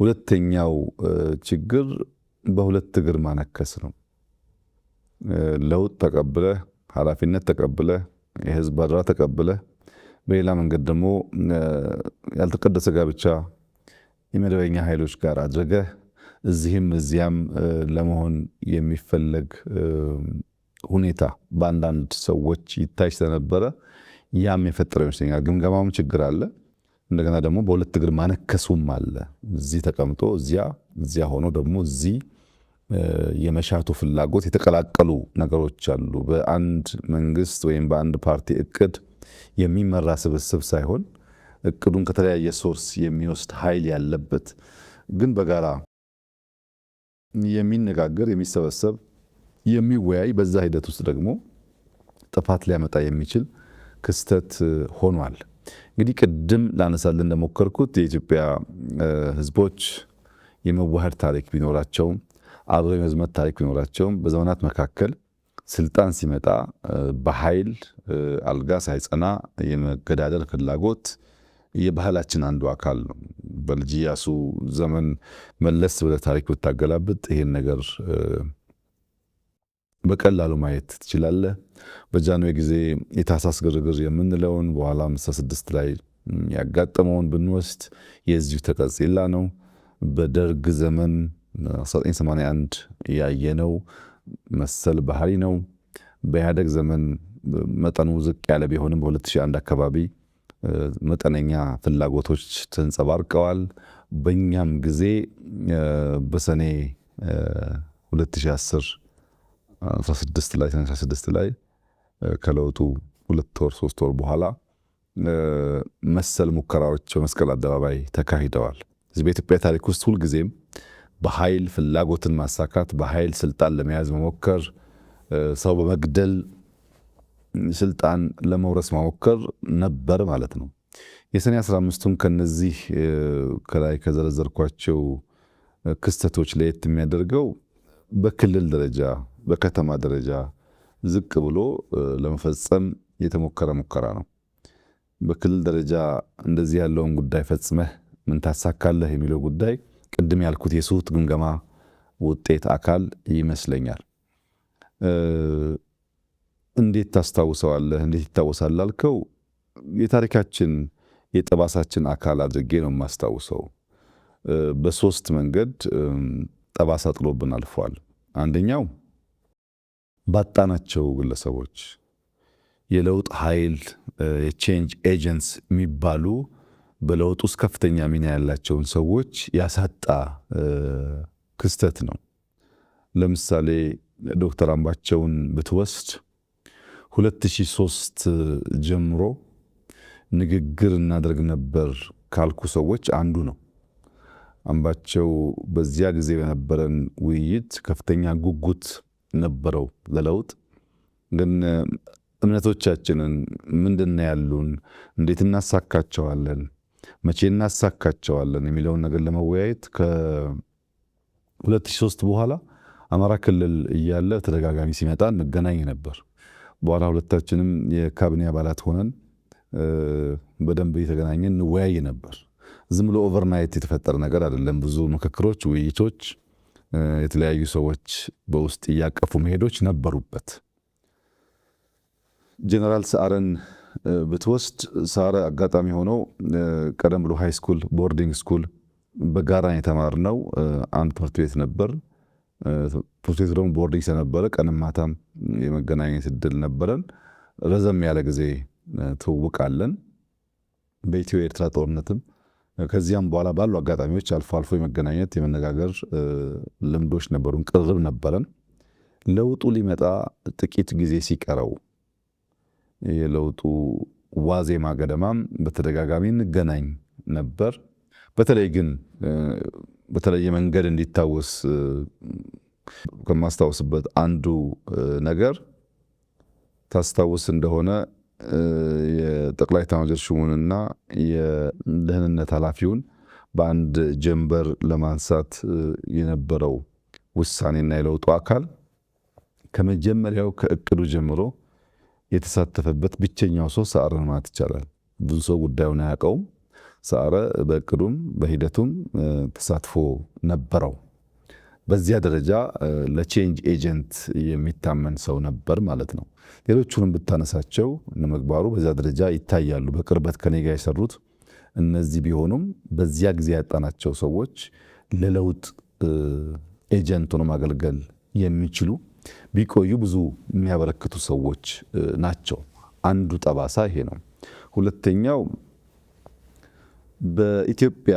ሁለተኛው ችግር በሁለት እግር ማነከስ ነው። ለውጥ ተቀብለህ ኃላፊነት ተቀብለህ የህዝብ አደራ ተቀብለህ በሌላ መንገድ ደግሞ ያልተቀደሰ ጋብቻ የመደበኛ ኃይሎች ጋር አድርገህ እዚህም እዚያም ለመሆን የሚፈለግ ሁኔታ በአንዳንድ ሰዎች ይታይ ስለነበረ ያም የፈጠረው ይመስለኛል። ግምገማውም ችግር አለ፣ እንደገና ደግሞ በሁለት እግር ማነከሱም አለ። እዚህ ተቀምጦ እዚያ ሆኖ ደግሞ እዚህ የመሻቱ ፍላጎት የተቀላቀሉ ነገሮች አሉ። በአንድ መንግስት ወይም በአንድ ፓርቲ እቅድ የሚመራ ስብስብ ሳይሆን እቅዱን ከተለያየ ሶርስ የሚወስድ ኃይል ያለበት ግን በጋራ የሚነጋገር የሚሰበሰብ የሚወያይ በዛ ሂደት ውስጥ ደግሞ ጥፋት ሊያመጣ የሚችል ክስተት ሆኗል። እንግዲህ ቅድም ላነሳልን እንደሞከርኩት የኢትዮጵያ ህዝቦች የመዋሃድ ታሪክ ቢኖራቸውም አብረው የመዝመት ታሪክ ቢኖራቸውም በዘመናት መካከል ስልጣን ሲመጣ በኃይል አልጋ ሳይጸና የመገዳደር ፍላጎት የባህላችን አንዱ አካል ነው። በልጅ ኢያሱ ዘመን መለስ ወደ ታሪክ ብታገላብጥ ይሄን ነገር በቀላሉ ማየት ትችላለህ። በጃንሆይ ጊዜ የታህሳስ ግርግር የምንለውን በኋላ 56 ላይ ያጋጠመውን ብንወስድ የዚሁ ተቀጽላ ነው። በደርግ ዘመን 1981 ያየነው መሰል ባህሪ ነው። በኢህአደግ ዘመን መጠኑ ዝቅ ያለ ቢሆንም በ2001 አካባቢ መጠነኛ ፍላጎቶች ተንጸባርቀዋል። በእኛም ጊዜ በሰኔ 2010 16 ላይ ከለውጡ 2 ወር 3 ወር በኋላ መሰል ሙከራዎች በመስቀል አደባባይ ተካሂደዋል። እዚህ በኢትዮጵያ ታሪክ ውስጥ ሁልጊዜም በኃይል ፍላጎትን ማሳካት፣ በኃይል ስልጣን ለመያዝ መሞከር፣ ሰው በመግደል ስልጣን ለመውረስ መሞከር ነበር ማለት ነው። የሰኔ 15ቱን ከነዚህ ከላይ ከዘረዘርኳቸው ክስተቶች ለየት የሚያደርገው በክልል ደረጃ በከተማ ደረጃ ዝቅ ብሎ ለመፈጸም የተሞከረ ሙከራ ነው። በክልል ደረጃ እንደዚህ ያለውን ጉዳይ ፈጽመህ ምን ታሳካለህ የሚለው ጉዳይ ቅድም ያልኩት የስሁት ግምገማ ውጤት አካል ይመስለኛል። እንዴት ታስታውሰዋለህ? እንዴት ይታወሳል አልከው፣ የታሪካችን የጠባሳችን አካል አድርጌ ነው የማስታውሰው። በሶስት መንገድ ጠባሳ ጥሎብን አልፏል። አንደኛው ባጣናቸው ግለሰቦች፣ የለውጥ ኃይል የቼንጅ ኤጀንትስ የሚባሉ በለውጥ ውስጥ ከፍተኛ ሚና ያላቸውን ሰዎች ያሳጣ ክስተት ነው። ለምሳሌ ዶክተር አምባቸውን ብትወስድ 2003 ጀምሮ ንግግር እናደርግ ነበር ካልኩ ሰዎች አንዱ ነው። አምባቸው በዚያ ጊዜ በነበረን ውይይት ከፍተኛ ጉጉት ነበረው ለለውጥ። ግን እምነቶቻችንን ምንድነው ያሉን፣ እንዴት እናሳካቸዋለን፣ መቼ እናሳካቸዋለን የሚለውን ነገር ለመወያየት ከ2003 በኋላ አማራ ክልል እያለ ተደጋጋሚ ሲመጣ እንገናኝ ነበር። በኋላ ሁለታችንም የካቢኔ አባላት ሆነን በደንብ እየተገናኘን እንወያይ ነበር። ዝም ብሎ ኦቨርናይት የተፈጠረ ነገር አይደለም። ብዙ ምክክሮች፣ ውይይቶች፣ የተለያዩ ሰዎች በውስጥ እያቀፉ መሄዶች ነበሩበት። ጀነራል ሰዓረን ብትወስድ ሰዓረ አጋጣሚ ሆነው ቀደም ብሎ ሃይ ስኩል ቦርዲንግ ስኩል በጋራ የተማርነው አንድ ትምህርት ቤት ነበር። ትምህርት ቤቱ ደግሞ ቦርዲንግ ስለነበረ ቀንም ማታም የመገናኘት እድል ነበረን። ረዘም ያለ ጊዜ ትውውቃለን። በኢትዮ ኤርትራ ጦርነትም ከዚያም በኋላ ባሉ አጋጣሚዎች አልፎ አልፎ የመገናኘት የመነጋገር ልምዶች ነበሩን፣ ቅርብ ነበረን። ለውጡ ሊመጣ ጥቂት ጊዜ ሲቀረው የለውጡ ዋዜማ ገደማም በተደጋጋሚ እንገናኝ ነበር። በተለይ ግን በተለየ መንገድ እንዲታወስ ከማስታወስበት አንዱ ነገር ታስታውስ እንደሆነ የጠቅላይ ኤታማዦር ሹሙንና የደህንነት ኃላፊውን በአንድ ጀንበር ለማንሳት የነበረው ውሳኔና የለውጡ አካል ከመጀመሪያው ከእቅዱ ጀምሮ የተሳተፈበት ብቸኛው ሰው ሰዓረ ማለት ይቻላል። ብዙ ሰው ጉዳዩን አያውቀውም። ሰዓረ በእቅዱም በሂደቱም ተሳትፎ ነበረው። በዚያ ደረጃ ለቼንጅ ኤጀንት የሚታመን ሰው ነበር ማለት ነው። ሌሎቹንም ብታነሳቸው እነ ምግባሩ በዚያ ደረጃ ይታያሉ። በቅርበት ከኔ ጋር የሰሩት እነዚህ ቢሆኑም በዚያ ጊዜ ያጣናቸው ሰዎች ለለውጥ ኤጀንት ሆኖ ማገልገል የሚችሉ ቢቆዩ ብዙ የሚያበረክቱ ሰዎች ናቸው። አንዱ ጠባሳ ይሄ ነው። ሁለተኛው በኢትዮጵያ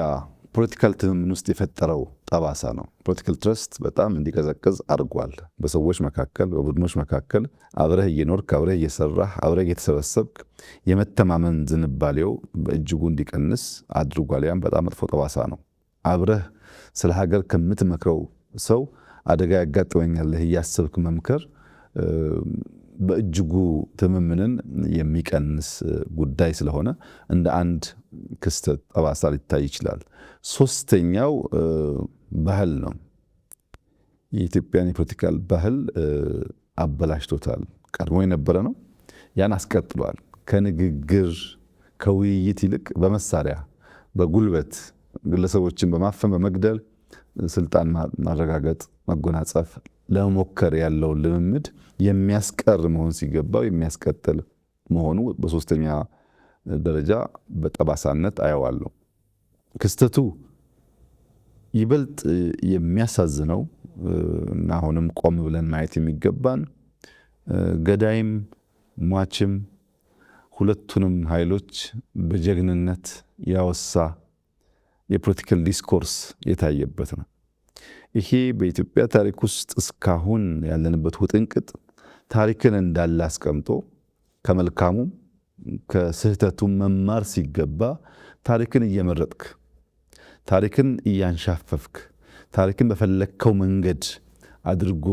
ፖለቲካል ትምምን ውስጥ የፈጠረው ጠባሳ ነው። ፖለቲካል ትረስት በጣም እንዲቀዘቅዝ አድርጓል። በሰዎች መካከል፣ በቡድኖች መካከል አብረህ እየኖርክ አብረህ እየሰራህ አብረህ እየተሰበሰብክ የመተማመን ዝንባሌው በእጅጉ እንዲቀንስ አድርጓል። ያም በጣም መጥፎ ጠባሳ ነው። አብረህ ስለ ሀገር ከምትመክረው ሰው አደጋ ያጋጥመኛል እያሰብክ መምከር በእጅጉ ትምምንን የሚቀንስ ጉዳይ ስለሆነ እንደ አንድ ክስተት ጠባሳ ሊታይ ይችላል። ሶስተኛው ባህል ነው። የኢትዮጵያን የፖለቲካል ባህል አበላሽቶታል። ቀድሞ የነበረ ነው፣ ያን አስቀጥሏል። ከንግግር ከውይይት ይልቅ በመሳሪያ በጉልበት ግለሰቦችን በማፈን በመግደል ስልጣን ማረጋገጥ መጎናጸፍ ለመሞከር ያለውን ልምምድ የሚያስቀር መሆን ሲገባው የሚያስቀጥል መሆኑ በሶስተኛ ደረጃ በጠባሳነት አየዋለሁ። ክስተቱ ይበልጥ የሚያሳዝነው እና አሁንም ቆም ብለን ማየት የሚገባን ገዳይም ሟችም ሁለቱንም ኃይሎች በጀግንነት ያወሳ የፖለቲካል ዲስኮርስ የታየበት ነው። ይሄ በኢትዮጵያ ታሪክ ውስጥ እስካሁን ያለንበት ውጥንቅጥ ታሪክን እንዳለ አስቀምጦ ከመልካሙ ከስህተቱ መማር ሲገባ ታሪክን እየመረጥክ ታሪክን እያንሻፈፍክ ታሪክን በፈለግከው መንገድ አድርጎ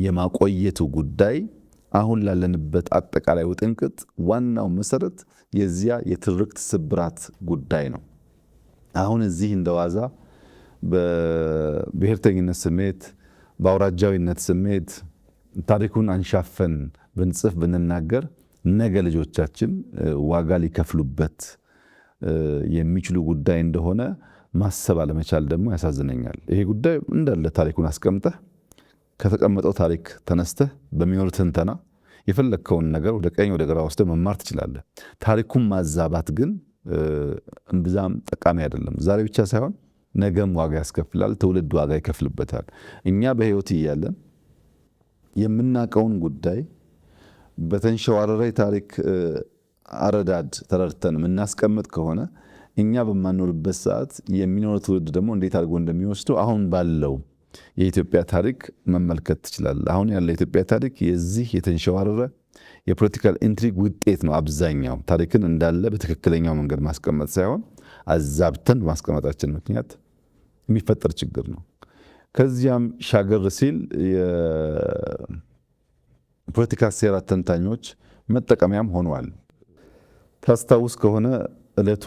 የማቆየቱ ጉዳይ አሁን ላለንበት አጠቃላይ ውጥንቅጥ ዋናው መሰረት የዚያ የትርክት ስብራት ጉዳይ ነው። አሁን እዚህ እንደዋዛ በብሔርተኝነት ስሜት በአውራጃዊነት ስሜት ታሪኩን አንሻፈን ብንጽፍ ብንናገር ነገ ልጆቻችን ዋጋ ሊከፍሉበት የሚችሉ ጉዳይ እንደሆነ ማሰብ አለመቻል ደግሞ ያሳዝነኛል። ይሄ ጉዳይ እንዳለ ታሪኩን አስቀምጠህ ከተቀመጠው ታሪክ ተነስተህ በሚኖር ትንተና የፈለግከውን ነገር ወደ ቀኝ ወደ ግራ ወስደህ መማር ትችላለህ። ታሪኩን ማዛባት ግን እምብዛም ጠቃሚ አይደለም። ዛሬ ብቻ ሳይሆን ነገም ዋጋ ያስከፍላል። ትውልድ ዋጋ ይከፍልበታል። እኛ በህይወት እያለን የምናውቀውን ጉዳይ በተንሸዋረረ ታሪክ አረዳድ ተረድተን የምናስቀምጥ ከሆነ እኛ በማንኖርበት ሰዓት የሚኖር ትውልድ ደግሞ እንዴት አድርጎ እንደሚወስደው አሁን ባለው የኢትዮጵያ ታሪክ መመልከት ትችላለህ። አሁን ያለው የኢትዮጵያ ታሪክ የዚህ የተንሸዋረረ የፖለቲካል ኢንትሪግ ውጤት ነው። አብዛኛው ታሪክን እንዳለ በትክክለኛው መንገድ ማስቀመጥ ሳይሆን አዛብተን በማስቀመጣችን ምክንያት የሚፈጠር ችግር ነው። ከዚያም ሻገር ሲል የፖለቲካ ሴራ ተንታኞች መጠቀሚያም ሆነዋል። ታስታውስ ከሆነ እለቱ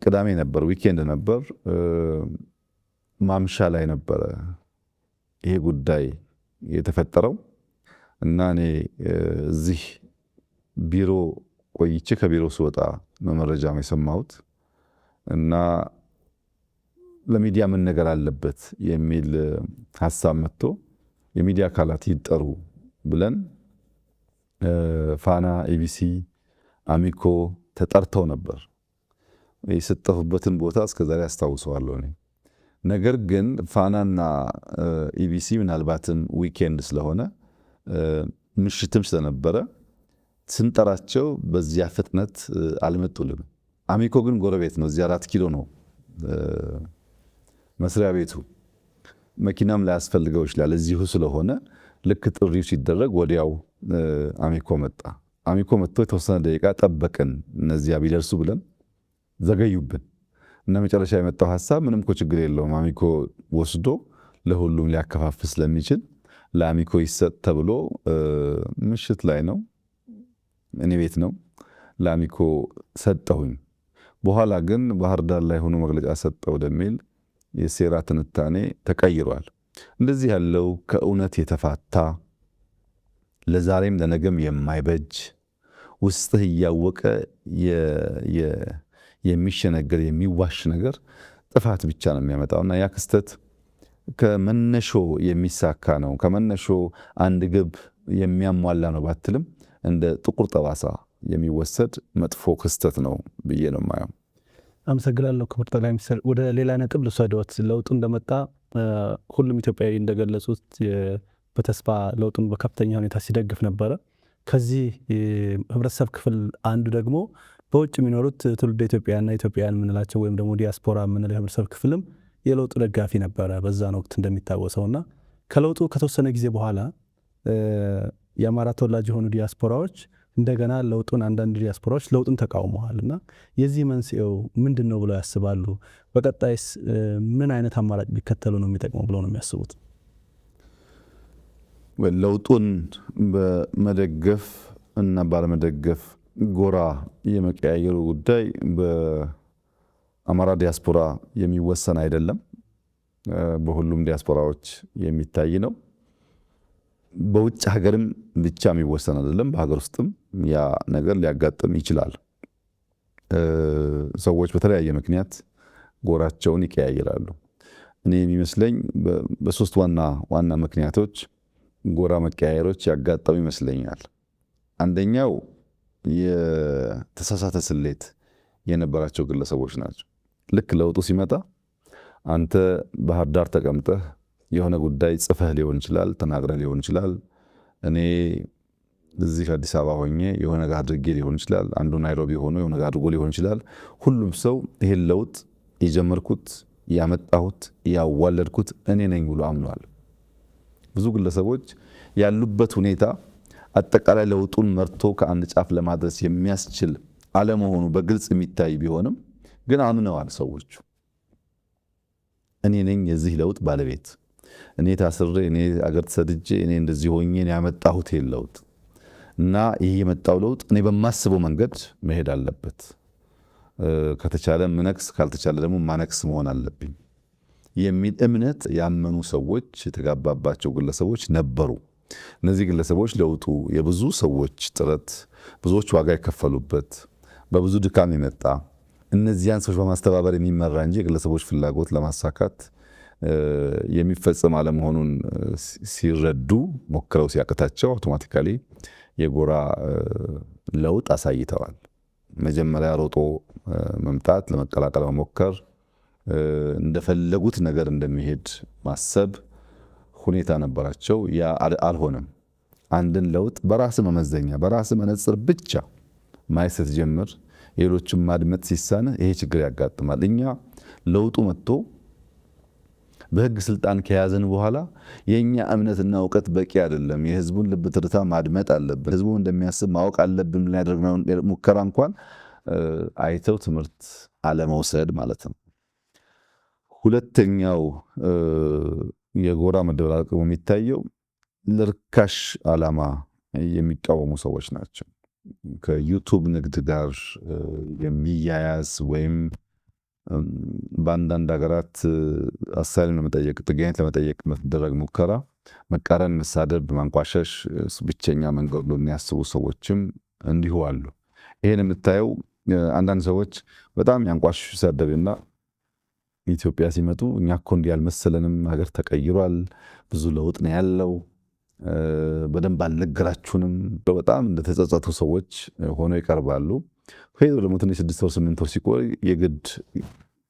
ቅዳሜ ነበር፣ ዊኬንድ ነበር። ማምሻ ላይ ነበረ ይሄ ጉዳይ የተፈጠረው እና እኔ እዚህ ቢሮ ቆይቼ ከቢሮ ስወጣ መረጃ የሰማሁት እና ለሚዲያ ምን ነገር አለበት የሚል ሐሳብ መጥቶ የሚዲያ አካላት ይጠሩ ብለን ፋና፣ ኢቢሲ፣ አሚኮ ተጠርተው ነበር። የሰጠሁበትን ቦታ እስከዛሬ አስታውሰዋለሁ እኔ። ነገር ግን ፋናና ኢቢሲ ምናልባትም ዊኬንድ ስለሆነ ምሽትም ስለነበረ ስንጠራቸው በዚያ ፍጥነት አልመጡልንም። አሚኮ ግን ጎረቤት ነው፣ እዚያ 4 ኪሎ ነው መስሪያ ቤቱ። መኪናም ላያስፈልገው ይችላል። እዚሁ ስለሆነ ልክ ጥሪው ሲደረግ ወዲያው አሚኮ መጣ። አሚኮ መጥቶ የተወሰነ ደቂቃ ጠበቅን እነዚያ ቢደርሱ ብለን ዘገዩብን እና መጨረሻ የመጣው ሀሳብ ምንም እኮ ችግር የለውም አሚኮ ወስዶ ለሁሉም ሊያከፋፍል ስለሚችል ለአሚኮ ይሰጥ ተብሎ ምሽት ላይ ነው እኔ ቤት ነው ለአሚኮ ሰጠሁኝ። በኋላ ግን ባህር ዳር ላይ ሆኖ መግለጫ ሰጠ ወደሚል የሴራ ትንታኔ ተቀይሯል። እንደዚህ ያለው ከእውነት የተፋታ ለዛሬም ለነገም የማይበጅ ውስጥህ እያወቀ የሚሸነገር የሚዋሽ ነገር ጥፋት ብቻ ነው የሚያመጣውና ያ ክስተት ከመነሾ የሚሳካ ነው። ከመነሾ አንድ ግብ የሚያሟላ ነው ባትልም እንደ ጥቁር ጠባሳ የሚወሰድ መጥፎ ክስተት ነው ብዬ ነው የማየው። አመሰግናለሁ ክቡር ጠቅላይ ሚኒስትር። ወደ ሌላ ነጥብ ልውሰድዎት። ለውጡ እንደመጣ ሁሉም ኢትዮጵያዊ እንደገለጹት በተስፋ ለውጡን በከፍተኛ ሁኔታ ሲደግፍ ነበረ። ከዚህ ህብረተሰብ ክፍል አንዱ ደግሞ በውጭ የሚኖሩት ትውልደ ኢትዮጵያና ኢትዮጵያውያን የምንላቸው ወይም ደግሞ ዲያስፖራ የምንለው የህብረተሰብ ክፍልም የለውጡ ደጋፊ ነበረ በዛን ወቅት እንደሚታወሰውና ከለውጡ ከተወሰነ ጊዜ በኋላ የአማራ ተወላጅ የሆኑ ዲያስፖራዎች እንደገና ለውጡን አንዳንድ ዲያስፖራዎች ለውጡን ተቃውመዋል እና የዚህ መንስኤው ምንድን ነው ብለው ያስባሉ? በቀጣይስ ምን አይነት አማራጭ ቢከተሉ ነው የሚጠቅመው ብለው ነው የሚያስቡት? ለውጡን በመደገፍ እና ባለመደገፍ ጎራ የመቀያየሩ ጉዳይ በአማራ ዲያስፖራ የሚወሰን አይደለም። በሁሉም ዲያስፖራዎች የሚታይ ነው። በውጭ ሀገርም ብቻ የሚወሰን አይደለም። በሀገር ውስጥም ያ ነገር ሊያጋጥም ይችላል። ሰዎች በተለያየ ምክንያት ጎራቸውን ይቀያየራሉ። እኔ የሚመስለኝ በሶስት ዋና ምክንያቶች ጎራ መቀያየሮች ያጋጠሙ ይመስለኛል። አንደኛው የተሳሳተ ስሌት የነበራቸው ግለሰቦች ናቸው። ልክ ለውጡ ሲመጣ አንተ ባህር ዳር ተቀምጠህ የሆነ ጉዳይ ጽፈህ ሊሆን ይችላል፣ ተናግረህ ሊሆን ይችላል። እኔ እዚህ አዲስ አበባ ሆኜ የሆነ ነገር አድርጌ ሊሆን ይችላል። አንዱ ናይሮቢ ሆኖ የሆነ ነገር አድርጎ ሊሆን ይችላል። ሁሉም ሰው ይሄን ለውጥ የጀመርኩት ያመጣሁት ያዋለድኩት እኔ ነኝ ብሎ አምኗል። ብዙ ግለሰቦች ያሉበት ሁኔታ አጠቃላይ ለውጡን መርቶ ከአንድ ጫፍ ለማድረስ የሚያስችል አለመሆኑ በግልጽ የሚታይ ቢሆንም ግን አምነዋል ሰዎቹ። እኔ ነኝ የዚህ ለውጥ ባለቤት፣ እኔ ታስሬ፣ እኔ አገር ተሰድጄ፣ እኔ እንደዚህ ሆኜ ያመጣሁት ይሄን ለውጥ እና ይሄ የመጣው ለውጥ እኔ በማስበው መንገድ መሄድ አለበት። ከተቻለ ምነክስ፣ ካልተቻለ ደግሞ ማነክስ መሆን አለብኝ የሚል እምነት ያመኑ ሰዎች የተጋባባቸው ግለሰቦች ነበሩ። እነዚህ ግለሰቦች ለውጡ የብዙ ሰዎች ጥረት፣ ብዙዎች ዋጋ የከፈሉበት፣ በብዙ ድካም የመጣ እነዚያን ሰዎች በማስተባበር የሚመራ እንጂ የግለሰቦች ፍላጎት ለማሳካት የሚፈጸም አለመሆኑን ሲረዱ ሞክረው ሲያቅታቸው አውቶማቲካሊ የጎራ ለውጥ አሳይተዋል። መጀመሪያ ሮጦ መምጣት፣ ለመቀላቀል መሞከር፣ እንደፈለጉት ነገር እንደሚሄድ ማሰብ ሁኔታ ነበራቸው። ያ አልሆነም። አንድን ለውጥ በራስ መመዘኛ በራስ መነጽር ብቻ ማየት ስትጀምር የሌሎችን ማድመጥ ሲሳነ ይሄ ችግር ያጋጥማል። እኛ ለውጡ መጥቶ በህግ ስልጣን ከያዘን በኋላ የኛ እምነትና እውቀት በቂ አይደለም። የህዝቡን ልብ ትርታ ማድመጥ አለብን። ህዝቡ እንደሚያስብ ማወቅ አለብን። ያደረግነው ሙከራ እንኳን አይተው ትምህርት አለመውሰድ ማለት ነው። ሁለተኛው የጎራ መደበላለቅ የሚታየው ለርካሽ ዓላማ የሚቃወሙ ሰዎች ናቸው። ከዩቱብ ንግድ ጋር የሚያያዝ ወይም በአንዳንድ ሀገራት አሳይለም ለመጠየቅ ጥገኝነት ለመጠየቅ የሚደረግ ሙከራ መቃረን፣ መሳደብ፣ ማንቋሸሽ ብቸኛ መንገድ ብሎ የሚያስቡ ሰዎችም እንዲሁ አሉ። ይሄን የምታየው አንዳንድ ሰዎች በጣም ያንቋሽሹ ሲሳደብና ኢትዮጵያ ሲመጡ እኛ እኮ እንዲህ ያልመሰለንም፣ ሀገር ተቀይሯል፣ ብዙ ለውጥ ነው ያለው፣ በደንብ አልነገራችሁንም፣ በጣም እንደተጸጸቱ ሰዎች ሆነው ይቀርባሉ። ሄዶ ደግሞ ትንሽ 6 ወር 8 ወር ሲቆይ የግድ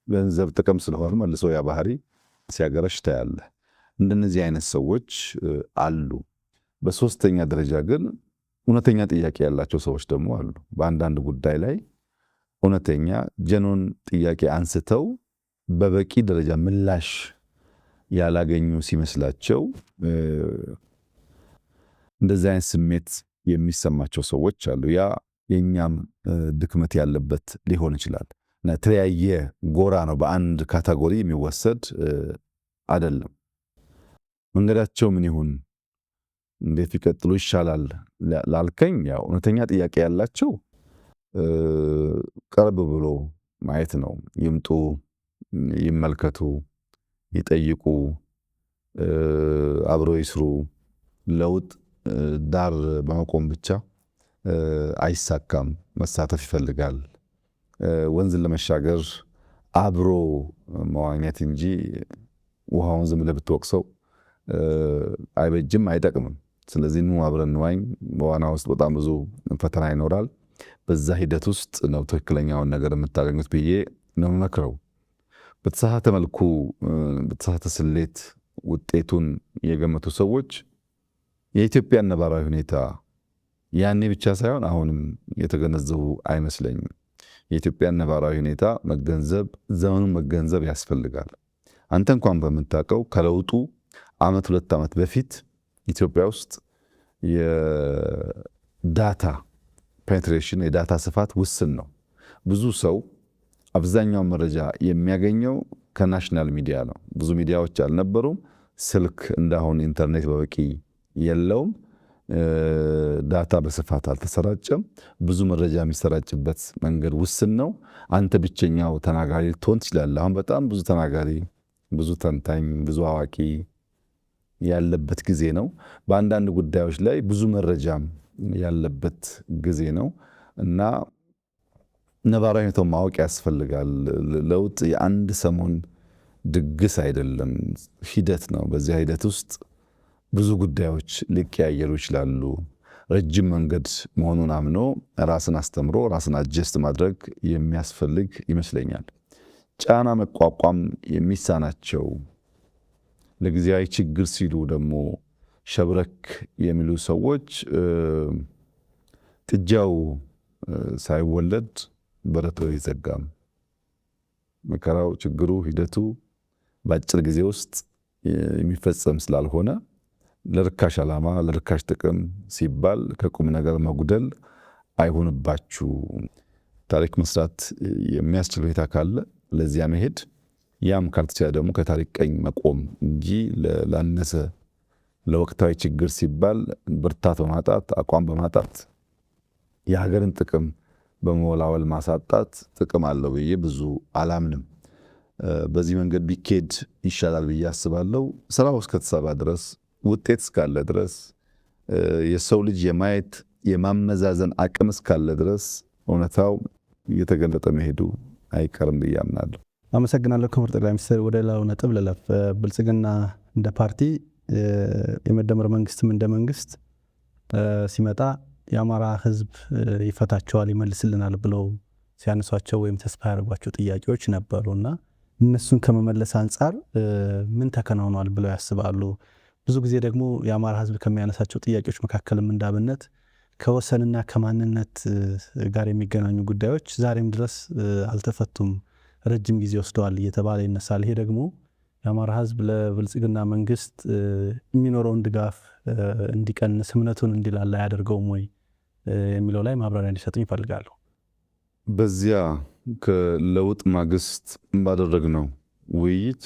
ገንዘብ ጥቅም ስለሆነ መልሶ ያ ባህሪ ሲያገረሽ ታያለህ። እንደነዚህ አይነት ሰዎች አሉ። በሶስተኛ ደረጃ ግን እውነተኛ ጥያቄ ያላቸው ሰዎች ደግሞ አሉ። በአንዳንድ ጉዳይ ላይ እውነተኛ ጀኖን ጥያቄ አንስተው በበቂ ደረጃ ምላሽ ያላገኙ ሲመስላቸው እንደዚህ አይነት ስሜት የሚሰማቸው ሰዎች አሉ። ያ የኛም ድክመት ያለበት ሊሆን ይችላል። እና የተለያየ ጎራ ነው፣ በአንድ ካቴጎሪ የሚወሰድ አይደለም። መንገዳቸው ምን ይሁን፣ እንዴት ቢቀጥሉ ይሻላል ላልከኝ፣ ያው እውነተኛ ጥያቄ ያላቸው ቀርብ ብሎ ማየት ነው። ይምጡ፣ ይመልከቱ፣ ይጠይቁ፣ አብሮ ይስሩ። ለውጥ ዳር በመቆም ብቻ አይሳካም፣ መሳተፍ ይፈልጋል። ወንዝን ለመሻገር አብሮ መዋኘት እንጂ ውሃውን ዝም ብለህ ብትወቅሰው አይበጅም፣ አይጠቅምም። ስለዚህ ኑ አብረን እንዋኝ። በዋና ውስጥ በጣም ብዙ ፈተና ይኖራል። በዛ ሂደት ውስጥ ነው ትክክለኛውን ነገር የምታገኙት ብዬ ነው መክረው። በተሳሳተ መልኩ በተሳሳተ ስሌት ውጤቱን የገመቱ ሰዎች የኢትዮጵያን ነባራዊ ሁኔታ ያኔ ብቻ ሳይሆን አሁንም የተገነዘቡ አይመስለኝም። የኢትዮጵያን ነባራዊ ሁኔታ መገንዘብ፣ ዘመኑን መገንዘብ ያስፈልጋል። አንተ እንኳን በምታውቀው ከለውጡ ዓመት 2 ዓመት በፊት ኢትዮጵያ ውስጥ የዳታ ፔኔትሬሽን የዳታ ስፋት ውስን ነው። ብዙ ሰው አብዛኛው መረጃ የሚያገኘው ከናሽናል ሚዲያ ነው። ብዙ ሚዲያዎች አልነበሩም። ስልክ እንዳሁን ኢንተርኔት በበቂ የለውም። ዳታ በስፋት አልተሰራጨም። ብዙ መረጃ የሚሰራጭበት መንገድ ውስን ነው። አንተ ብቸኛው ተናጋሪ ልትሆን ትችላለህ። አሁን በጣም ብዙ ተናጋሪ፣ ብዙ ተንታኝ፣ ብዙ አዋቂ ያለበት ጊዜ ነው። በአንዳንድ ጉዳዮች ላይ ብዙ መረጃም ያለበት ጊዜ ነው እና ነባራዊ ሁኔታው ማወቅ ያስፈልጋል። ለውጥ የአንድ ሰሞን ድግስ አይደለም፣ ሂደት ነው። በዚያ ሂደት ውስጥ ብዙ ጉዳዮች ሊቀያየሩ ይችላሉ። ረጅም መንገድ መሆኑን አምኖ ራስን አስተምሮ ራስን አጀስት ማድረግ የሚያስፈልግ ይመስለኛል። ጫና መቋቋም የሚሳናቸው ለጊዜያዊ ችግር ሲሉ ደግሞ ሸብረክ የሚሉ ሰዎች ጥጃው ሳይወለድ በረቶ አይዘጋም። መከራው፣ ችግሩ፣ ሂደቱ በአጭር ጊዜ ውስጥ የሚፈጸም ስላልሆነ ለርካሽ ዓላማ ለርካሽ ጥቅም ሲባል ከቁም ነገር መጉደል አይሆንባችሁ። ታሪክ መስራት የሚያስችል ሁኔታ ካለ ለዚያ መሄድ፣ ያም ካልተቻለ ደግሞ ከታሪክ ቀኝ መቆም እንጂ ላነሰ ለወቅታዊ ችግር ሲባል ብርታት በማጣት አቋም በማጣት የሀገርን ጥቅም በመወላወል ማሳጣት ጥቅም አለው ብዬ ብዙ አላምንም። በዚህ መንገድ ቢኬድ ይሻላል ብዬ አስባለሁ። ስራው እስከተሰራ ድረስ ውጤት እስካለ ድረስ የሰው ልጅ የማየት የማመዛዘን አቅም እስካለ ድረስ እውነታው እየተገለጠ መሄዱ አይቀርም ብዬ አምናለሁ። አመሰግናለሁ ክቡር ጠቅላይ ሚኒስትር። ወደ ሌላው ነጥብ ልለፍ። ብልጽግና እንደ ፓርቲ የመደመር መንግስትም እንደ መንግስት ሲመጣ የአማራ ህዝብ ይፈታቸዋል ይመልስልናል ብለው ሲያነሷቸው ወይም ተስፋ ያደርጓቸው ጥያቄዎች ነበሩና እነሱን ከመመለስ አንጻር ምን ተከናውኗል ብለው ያስባሉ? ብዙ ጊዜ ደግሞ የአማራ ህዝብ ከሚያነሳቸው ጥያቄዎች መካከልም እንዳብነት ከወሰንና ከማንነት ጋር የሚገናኙ ጉዳዮች ዛሬም ድረስ አልተፈቱም፣ ረጅም ጊዜ ወስደዋል እየተባለ ይነሳል። ይሄ ደግሞ የአማራ ህዝብ ለብልጽግና መንግስት የሚኖረውን ድጋፍ እንዲቀንስ እምነቱን እንዲላላ ያደርገውም ወይ የሚለው ላይ ማብራሪያ እንዲሰጡኝ ይፈልጋሉ። በዚያ ከለውጥ ማግስት ባደረግነው ውይይት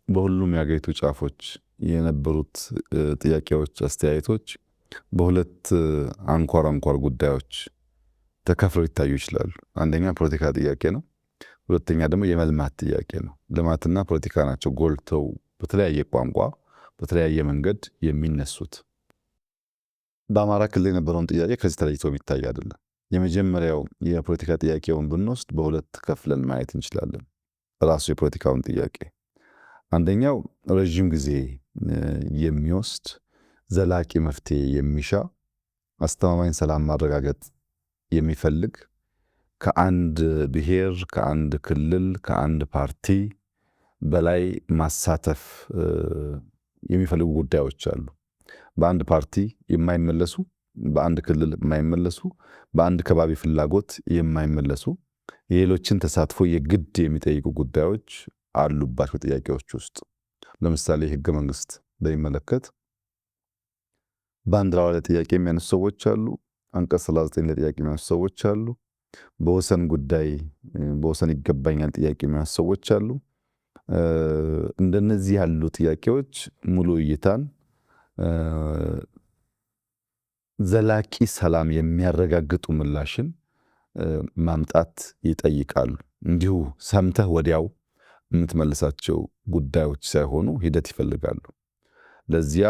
በሁሉም የአገሪቱ ጫፎች የነበሩት ጥያቄዎች፣ አስተያየቶች በሁለት አንኳር ጉዳዮች ተከፍለው ይታዩ ይችላሉ። አንደኛ ፖለቲካ ጥያቄ ነው። ሁለተኛ ደግሞ የመልማት ጥያቄ ነው። ልማትና ፖለቲካ ናቸው ጎልተው በተለያየ ቋንቋ በተለያየ መንገድ የሚነሱት። በአማራ ክልል የነበረውን ጥያቄ ከዚህ ተለይቶ የሚታይ አይደለም። የመጀመሪያው የፖለቲካ ጥያቄውን ብንወስድ በሁለት ከፍለን ማየት እንችላለን። ራሱ የፖለቲካውን ጥያቄ አንደኛው ረዥም ጊዜ የሚወስድ ዘላቂ መፍትሄ የሚሻ አስተማማኝ ሰላም ማረጋገጥ የሚፈልግ ከአንድ ብሔር፣ ከአንድ ክልል፣ ከአንድ ፓርቲ በላይ ማሳተፍ የሚፈልጉ ጉዳዮች አሉ። በአንድ ፓርቲ የማይመለሱ፣ በአንድ ክልል የማይመለሱ፣ በአንድ ከባቢ ፍላጎት የማይመለሱ የሌሎችን ተሳትፎ የግድ የሚጠይቁ ጉዳዮች አሉባቸው ጥያቄዎች ውስጥ። ለምሳሌ ህገ መንግስት በሚመለከት ባንዲራው ላይ ጥያቄ የሚያነሱ ሰዎች አሉ። አንቀጽ 39 ላይ ጥያቄ የሚያነሱ ሰዎች አሉ። በወሰን ጉዳይ በወሰን ይገባኛል ጥያቄ የሚያነሱ ሰዎች አሉ። እንደነዚህ ያሉ ጥያቄዎች ሙሉ እይታን ዘላቂ ሰላም የሚያረጋግጡ ምላሽን ማምጣት ይጠይቃሉ። እንዲሁ ሰምተህ ወዲያው የምትመልሳቸው ጉዳዮች ሳይሆኑ ሂደት ይፈልጋሉ። ለዚያ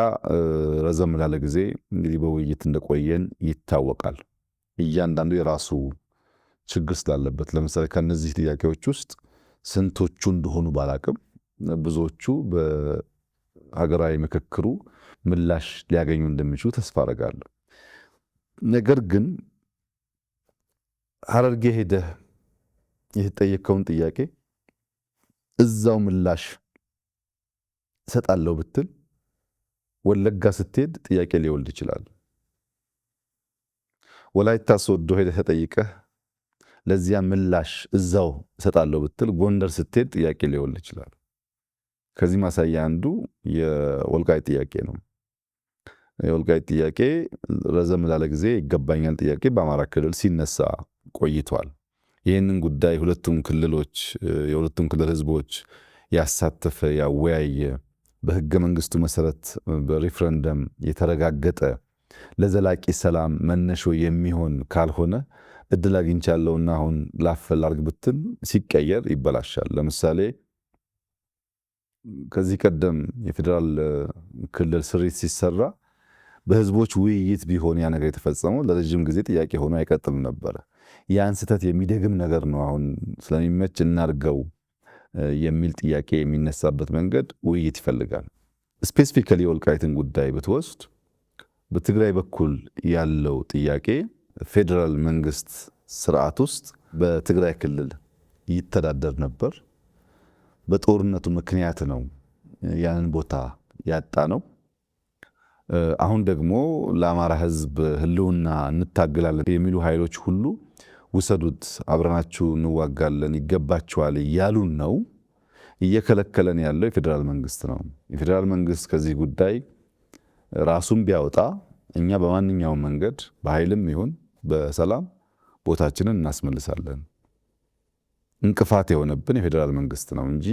ረዘም ላለ ጊዜ እንግዲህ በውይይት እንደቆየን ይታወቃል። እያንዳንዱ የራሱ ችግር ስላለበት ለምሳሌ ከነዚህ ጥያቄዎች ውስጥ ስንቶቹ እንደሆኑ ባላቅም ብዙዎቹ በሀገራዊ ምክክሩ ምላሽ ሊያገኙ እንደሚችሉ ተስፋ አደርጋለሁ። ነገር ግን ሐረርጌ ሄደህ የተጠየቀውን ጥያቄ እዛው ምላሽ እሰጣለሁ ብትል ወለጋ ስትሄድ ጥያቄ ሊወልድ ይችላል። ወላይታ ሶዶ ሄደህ ተጠይቀህ ለዚያ ምላሽ እዛው እሰጣለሁ ብትል ጎንደር ስትሄድ ጥያቄ ሊወልድ ይችላል። ከዚህ ማሳያ አንዱ የወልቃይት ጥያቄ ነው። የወልቃይት ጥያቄ ረዘም ላለ ጊዜ ይገባኛል ጥያቄ በአማራ ክልል ሲነሳ ቆይቷል። ይህንን ጉዳይ የሁለቱም ክልል ህዝቦች ያሳተፈ ያወያየ በህገ መንግስቱ መሰረት በሪፍረንደም የተረጋገጠ ለዘላቂ ሰላም መነሾ የሚሆን ካልሆነ እድል አግኝቻለሁና አሁን ላፈላርግ ብትል ሲቀየር ይበላሻል። ለምሳሌ ከዚህ ቀደም የፌዴራል ክልል ስሪት ሲሰራ በህዝቦች ውይይት ቢሆን ያ ነገር የተፈጸመው ለረጅም ጊዜ ጥያቄ ሆኖ አይቀጥልም ነበረ። ያን ስህተት የሚደግም ነገር ነው። አሁን ስለሚመች እናርገው የሚል ጥያቄ የሚነሳበት መንገድ ውይይት ይፈልጋል። ስፔሲፊካሊ የወልቃይትን ጉዳይ ብትወስድ በትግራይ በኩል ያለው ጥያቄ ፌዴራል መንግስት ስርዓት ውስጥ በትግራይ ክልል ይተዳደር ነበር። በጦርነቱ ምክንያት ነው ያንን ቦታ ያጣ ነው። አሁን ደግሞ ለአማራ ህዝብ ህልውና እንታገላለን የሚሉ ኃይሎች ሁሉ ውሰዱት፣ አብረናችሁ እንዋጋለን፣ ይገባችኋል እያሉን ነው። እየከለከለን ያለው የፌዴራል መንግስት ነው። የፌዴራል መንግስት ከዚህ ጉዳይ ራሱን ቢያወጣ እኛ በማንኛውም መንገድ በኃይልም ይሁን በሰላም ቦታችንን እናስመልሳለን። እንቅፋት የሆነብን የፌዴራል መንግስት ነው እንጂ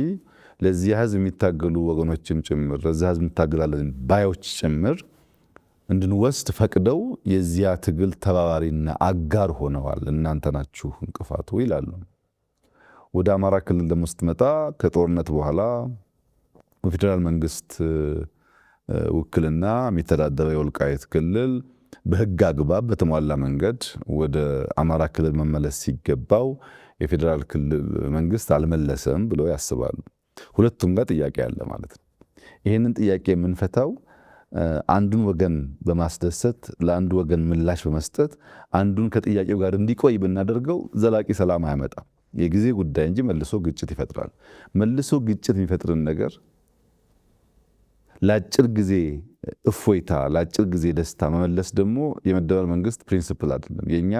ለዚያ ህዝብ የሚታገሉ ወገኖችም ጭምር ለዚያ ህዝብ እንታገላለን ባዮች ጭምር እንድንወስድ ፈቅደው የዚያ ትግል ተባባሪና አጋር ሆነዋል። እናንተ ናችሁ እንቅፋቱ ይላሉ። ወደ አማራ ክልል ደግሞ ስትመጣ ከጦርነት በኋላ በፌዴራል መንግስት ውክልና የሚተዳደረው የወልቃይት ክልል በህግ አግባብ በተሟላ መንገድ ወደ አማራ ክልል መመለስ ሲገባው የፌዴራል ክልል መንግስት አልመለሰም ብለው ያስባሉ። ሁለቱም ጋር ጥያቄ አለ ማለት ነው። ይህንን ጥያቄ የምንፈታው አንዱን ወገን በማስደሰት ለአንዱ ወገን ምላሽ በመስጠት አንዱን ከጥያቄው ጋር እንዲቆይ ብናደርገው ዘላቂ ሰላም አያመጣም። የጊዜ ጉዳይ እንጂ መልሶ ግጭት ይፈጥራል። መልሶ ግጭት የሚፈጥርን ነገር ለአጭር ጊዜ እፎይታ፣ ለአጭር ጊዜ ደስታ መመለስ ደግሞ የመደመር መንግስት ፕሪንሲፕል አይደለም። የኛ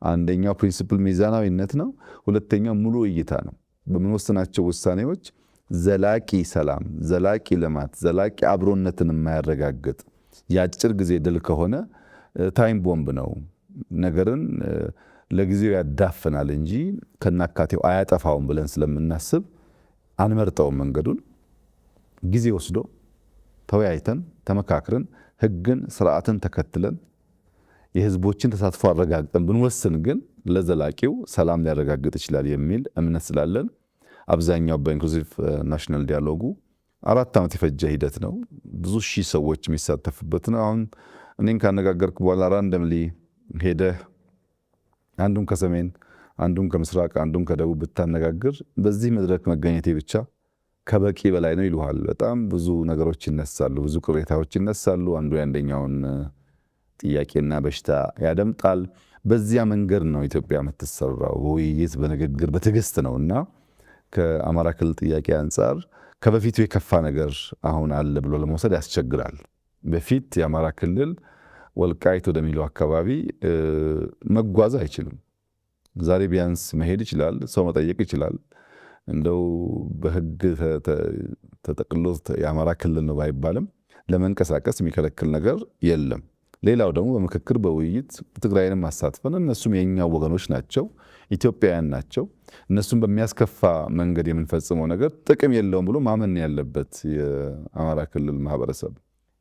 አንደኛው ፕሪንሲፕል ሚዛናዊነት ነው። ሁለተኛው ሙሉ እይታ ነው። በምንወስናቸው ውሳኔዎች ዘላቂ ሰላም፣ ዘላቂ ልማት፣ ዘላቂ አብሮነትን የማያረጋግጥ የአጭር ጊዜ ድል ከሆነ ታይም ቦምብ ነው። ነገርን ለጊዜው ያዳፍናል እንጂ ከናካቴው አያጠፋውም ብለን ስለምናስብ አንመርጠውም። መንገዱን ጊዜ ወስዶ ተወያይተን ተመካክረን ህግን ስርዓትን ተከትለን የህዝቦችን ተሳትፎ አረጋግጠን ብንወስን ግን ለዘላቂው ሰላም ሊያረጋግጥ ይችላል የሚል እምነት ስላለን አብዛኛው በኢንክሉሲቭ ናሽናል ዲያሎጉ 4 ዓመት የፈጀ ሂደት ነው። ብዙ ሺህ ሰዎች የሚሳተፉበት ነው። አሁን እኔን ካነጋገርኩ በኋላ ራንደምሊ ሄደህ አንዱን ከሰሜን አንዱን ከምስራቅ አንዱን ከደቡብ ብታነጋግር በዚህ መድረክ መገኘቴ ብቻ ከበቂ በላይ ነው ይሉሃል። በጣም ብዙ ነገሮች ይነሳሉ፣ ብዙ ቅሬታዎች ይነሳሉ። አንዱ የአንደኛውን ጥያቄና በሽታ ያደምጣል። በዚያ መንገድ ነው ኢትዮጵያ የምትሰራው፣ በውይይት በንግግር በትዕግስት ነው እና ከአማራ ክልል ጥያቄ አንጻር ከበፊቱ የከፋ ነገር አሁን አለ ብሎ ለመውሰድ ያስቸግራል። በፊት የአማራ ክልል ወልቃይት ወደሚለው አካባቢ መጓዝ አይችልም። ዛሬ ቢያንስ መሄድ ይችላል፣ ሰው መጠየቅ ይችላል። እንደው በህግ ተጠቅሎ የአማራ ክልል ነው ባይባልም ለመንቀሳቀስ የሚከለክል ነገር የለም። ሌላው ደግሞ በምክክር በውይይት ትግራይንም አሳትፈን እነሱም የኛ ወገኖች ናቸው፣ ኢትዮጵያውያን ናቸው። እነሱም በሚያስከፋ መንገድ የምንፈጽመው ነገር ጥቅም የለውም ብሎ ማመን ያለበት የአማራ ክልል ማህበረሰብ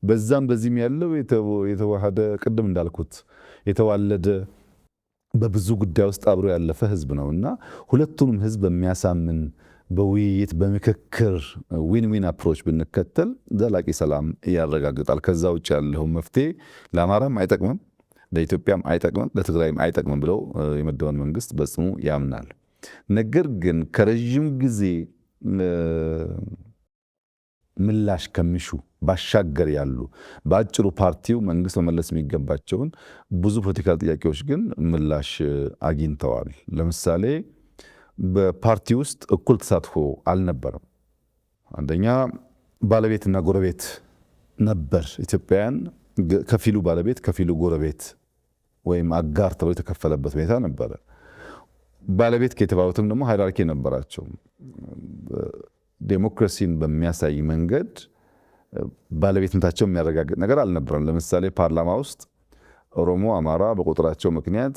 በዛም በዚህም ያለው የተዋሃደ ቅድም እንዳልኩት የተዋለደ በብዙ ጉዳይ ውስጥ አብሮ ያለፈ ህዝብ ነውና ሁለቱንም ህዝብ በሚያሳምን በውይይት በምክክር ዊን ዊን አፕሮች ብንከተል ዘላቂ ሰላም ያረጋግጣል። ከዛ ውጭ ያለው መፍትሄ ለአማራም አይጠቅምም፣ ለኢትዮጵያም አይጠቅምም፣ ለትግራይም አይጠቅምም ብለው የመደበውን መንግስት በጽኑ ያምናል። ነገር ግን ከረዥም ጊዜ ምላሽ ከሚሹ ባሻገር ያሉ በአጭሩ ፓርቲው መንግስት መመለስ የሚገባቸውን ብዙ ፖለቲካል ጥያቄዎች ግን ምላሽ አግኝተዋል። ለምሳሌ በፓርቲ ውስጥ እኩል ተሳትፎ አልነበረም። አንደኛ ባለቤትና ጎረቤት ነበር። ኢትዮጵያውያን ከፊሉ ባለቤት ከፊሉ ጎረቤት ወይም አጋር ተብሎ የተከፈለበት ሁኔታ ነበረ። ባለቤት ከተባሉትም ደግሞ ሃይራርኪ ነበራቸው። ዴሞክራሲን በሚያሳይ መንገድ ባለቤትነታቸው የሚያረጋግጥ ነገር አልነበረም። ለምሳሌ ፓርላማ ውስጥ ኦሮሞ፣ አማራ በቁጥራቸው ምክንያት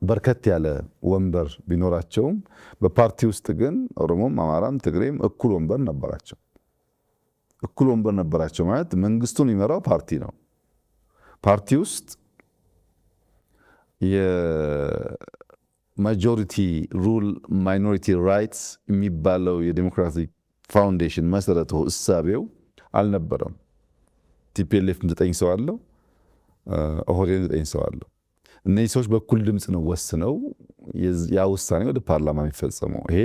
በርከት ያለ ወንበር ቢኖራቸውም በፓርቲ ውስጥ ግን ኦሮሞም፣ አማራም፣ ትግሬም እኩል ወንበር ነበራቸው። እኩል ወንበር ነበራቸው ማለት መንግስቱን የሚመራው ፓርቲ ነው። ፓርቲ ውስጥ የማጆሪቲ ሩል ማይኖሪቲ ራይትስ የሚባለው የዴሞክራቲክ ፋውንዴሽን መሰረቱ እሳቤው አልነበረም። ቲፒኤልኤፍ 9 ሰው አለው፣ ኦህዴድ 9 ሰው አለው። እነዚህ ሰዎች በኩል ድምፅ ነው ወስነው ያ ውሳኔ ወደ ፓርላማ የሚፈጸመው። ይሄ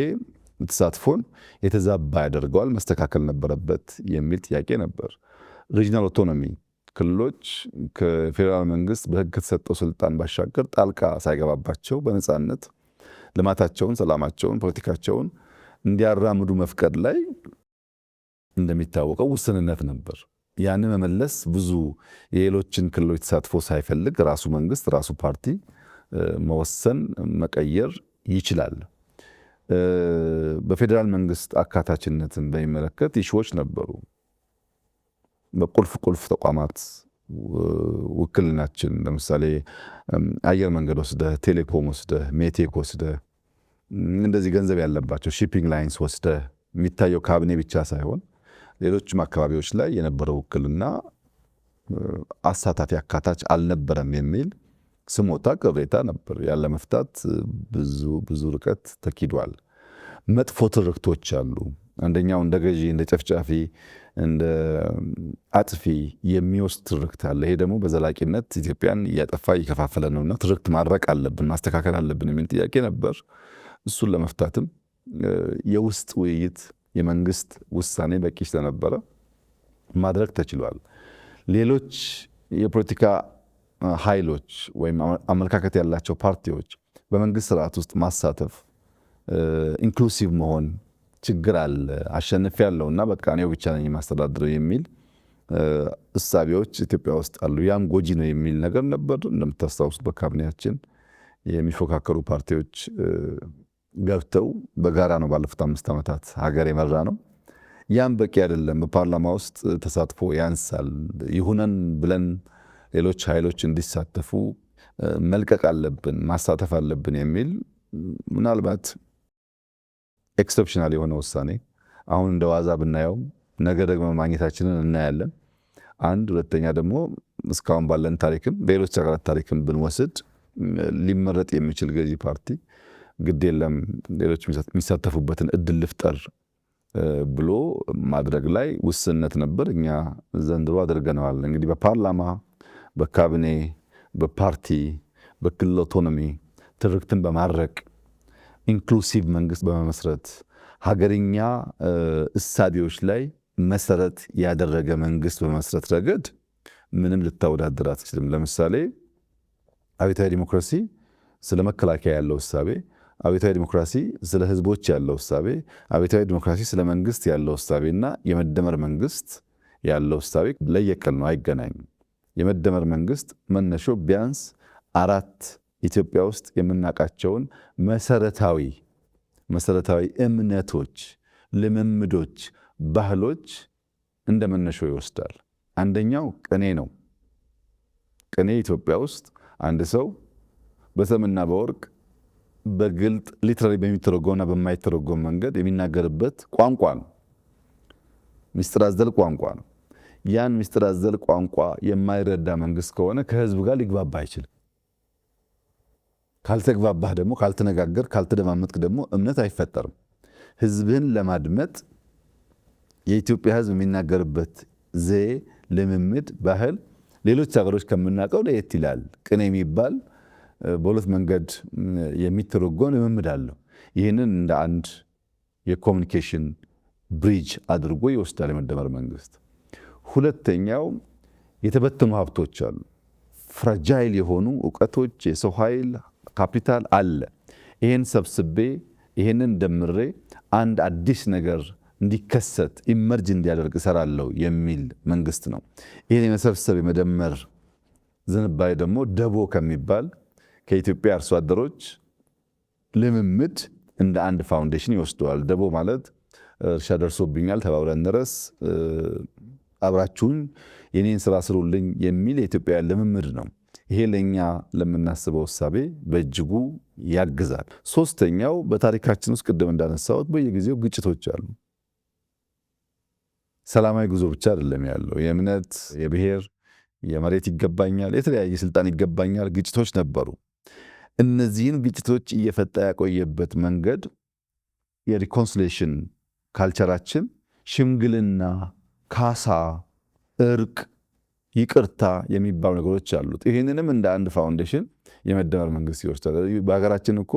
ተሳትፎን የተዛባ ያደርገዋል፣ መስተካከል ነበረበት የሚል ጥያቄ ነበር። ሪጂናል ኦቶኖሚ ክልሎች ከፌዴራል መንግስት በህግ ከተሰጠው ስልጣን ባሻገር ጣልቃ ሳይገባባቸው በነፃነት ልማታቸውን፣ ሰላማቸውን፣ ፖለቲካቸውን እንዲያራምዱ መፍቀድ ላይ እንደሚታወቀው ውስንነት ነበር። ያን መመለስ ብዙ የሌሎችን ክልሎች ተሳትፎ ሳይፈልግ ራሱ መንግስት ራሱ ፓርቲ መወሰን መቀየር ይችላል። በፌዴራል መንግስት አካታችነትን በሚመለከት ኢሹዎች ነበሩ። በቁልፍ ቁልፍ ተቋማት ውክልናችን ለምሳሌ አየር መንገድ ወስደህ፣ ቴሌኮም ወስደህ፣ ሜቴክ ወስደህ እንደዚህ ገንዘብ ያለባቸው ሺፒንግ ላይንስ ወስደህ የሚታየው ካቢኔ ብቻ ሳይሆን ሌሎችም አካባቢዎች ላይ የነበረው ውክልና አሳታፊ አካታች አልነበረም የሚል ስሞታ ቅሬታ ነበር። ያለ መፍታት ብዙ ርቀት ተኪዷል። መጥፎ ትርክቶች አሉ። አንደኛው እንደ ገዢ፣ እንደ ጨፍጫፊ፣ እንደ አጥፊ የሚወስድ ትርክት አለ። ይሄ ደግሞ በዘላቂነት ኢትዮጵያን እያጠፋ እየከፋፈለ ነውና ትርክት ማድረቅ አለብን፣ ማስተካከል አለብን የሚል ጥያቄ ነበር። እሱን ለመፍታትም የውስጥ ውይይት የመንግስት ውሳኔ በቂ ስለነበረ ማድረግ ተችሏል። ሌሎች የፖለቲካ ኃይሎች ወይም አመለካከት ያላቸው ፓርቲዎች በመንግስት ስርዓት ውስጥ ማሳተፍ፣ ኢንክሉሲቭ መሆን ችግር አለ፣ አሸንፍ ያለውና በቃ እኔው ብቻ ነኝ የማስተዳድረው የሚል እሳቤዎች ኢትዮጵያ ውስጥ አሉ። ያም ጎጂ ነው የሚል ነገር ነበር። እንደምታስታውሱት በካቢኔያችን የሚፎካከሩ ፓርቲዎች ገብተው በጋራ ነው ባለፉት 5 ዓመታት ሀገር የመራ ነው። ያም በቂ አይደለም። በፓርላማ ውስጥ ተሳትፎ ያንሳል። ይሁነን ብለን ሌሎች ኃይሎች እንዲሳተፉ መልቀቅ አለብን፣ ማሳተፍ አለብን የሚል ምናልባት ኤክሰፕሽናል የሆነ ውሳኔ አሁን እንደ ዋዛ ብናየው ነገ ደግሞ ማግኘታችንን እናያለን። አንድ ሁለተኛ ደግሞ እስካሁን ባለን ታሪክም በሌሎች ሀገራት ታሪክም ብንወስድ ሊመረጥ የሚችል ገዢ ፓርቲ ግድ የለም ሌሎች የሚሳተፉበትን እድል ልፍጠር ብሎ ማድረግ ላይ ውስንነት ነበር። እኛ ዘንድሮ አድርገነዋል። እንግዲህ በፓርላማ፣ በካቢኔ፣ በፓርቲ፣ በክልል ኦቶኖሚ ትርክትን በማድረቅ ኢንክሉሲቭ መንግስት በመመስረት ሀገርኛ እሳቤዎች ላይ መሰረት ያደረገ መንግስት በመመስረት ረገድ ምንም ልታወዳድር አትችልም። ለምሳሌ አብዮታዊ ዲሞክራሲ ስለ መከላከያ ያለው እሳቤ፣ አብዮታዊ ዲሞክራሲ ስለ ህዝቦች ያለው እሳቤ፣ አብዮታዊ ዲሞክራሲ ስለ መንግስት ያለው እሳቤና የመደመር መንግስት ያለው እሳቤ ለየቅል ነው፣ አይገናኝም። የመደመር መንግስት መነሾ ቢያንስ 4 ኢትዮጵያ ውስጥ የምናውቃቸውን መሰረታዊ እምነቶች፣ ልምምዶች፣ ባህሎች እንደ መነሾ ይወስዳል። አንደኛው ቅኔ ነው። ቅኔ ኢትዮጵያ ውስጥ አንድ ሰው በሰምና በወርቅ በግልጥ ሊትራሊ በሚተረጎምና በማይተረጎም መንገድ የሚናገርበት ቋንቋ ነው። ምስጢር አዘል ቋንቋ ነው። ያን ምስጢር አዘል ቋንቋ የማይረዳ መንግስት ከሆነ ከህዝብ ጋር ሊግባባ አይችልም። ካልተግባባህ ደግሞ ካልተነጋገር ካልተደማመጥክ ደግሞ እምነት አይፈጠርም። ህዝብህን ለማድመጥ የኢትዮጵያ ህዝብ የሚናገርበት ዘዬ፣ ልምምድ፣ ባህል ሌሎች ሀገሮች ከምናውቀው ለየት ይላል። ቅኔ የሚባል በሁለት መንገድ የሚተረጎም ልምምድ አለው። ይህንን እንደ አንድ የኮሚኒኬሽን ብሪጅ አድርጎ ይወስዳል የመደመር መንግስት። ሁለተኛው የተበተኑ ሀብቶች አሉ። ፍራጃይል የሆኑ እውቀቶች፣ የሰው ኃይል ካፒታል አለ። ይህን ሰብስቤ ይህንን ደምሬ አንድ አዲስ ነገር እንዲከሰት ኢመርጅ እንዲያደርግ እሰራለሁ የሚል መንግስት ነው። ይህን የመሰብሰብ የመደመር ዝንባሌ ደግሞ ደቦ ከሚባል ከኢትዮጵያ አርሶ አደሮች ልምምድ እንደ አንድ ፋውንዴሽን ይወስደዋል። ደቦ ማለት እርሻ ደርሶብኛል ተባብረን እንረስ፣ አብራችሁን የኔን ስራ ስሩልኝ የሚል የኢትዮጵያ ልምምድ ነው። ይሄ ለኛ ለምናስበው እሳቤ በእጅጉ ያግዛል። ሶስተኛው በታሪካችን ውስጥ ቅድም እንዳነሳሁት በየጊዜው ግጭቶች አሉ። ሰላማዊ ጉዞ ብቻ አይደለም ያለው። የእምነት፣ የብሔር፣ የመሬት ይገባኛል፣ የተለያየ ስልጣን ይገባኛል ግጭቶች ነበሩ። እነዚህን ግጭቶች እየፈታ ያቆየበት መንገድ የሪኮንሲሌሽን ካልቸራችን ሽምግልና፣ ካሳ፣ እርቅ፣ ይቅርታ የሚባሉ ነገሮች አሉት። ይህንንም እንደ አንድ ፋውንዴሽን የመደመር መንግስት ይወስዳል። በሀገራችን እኮ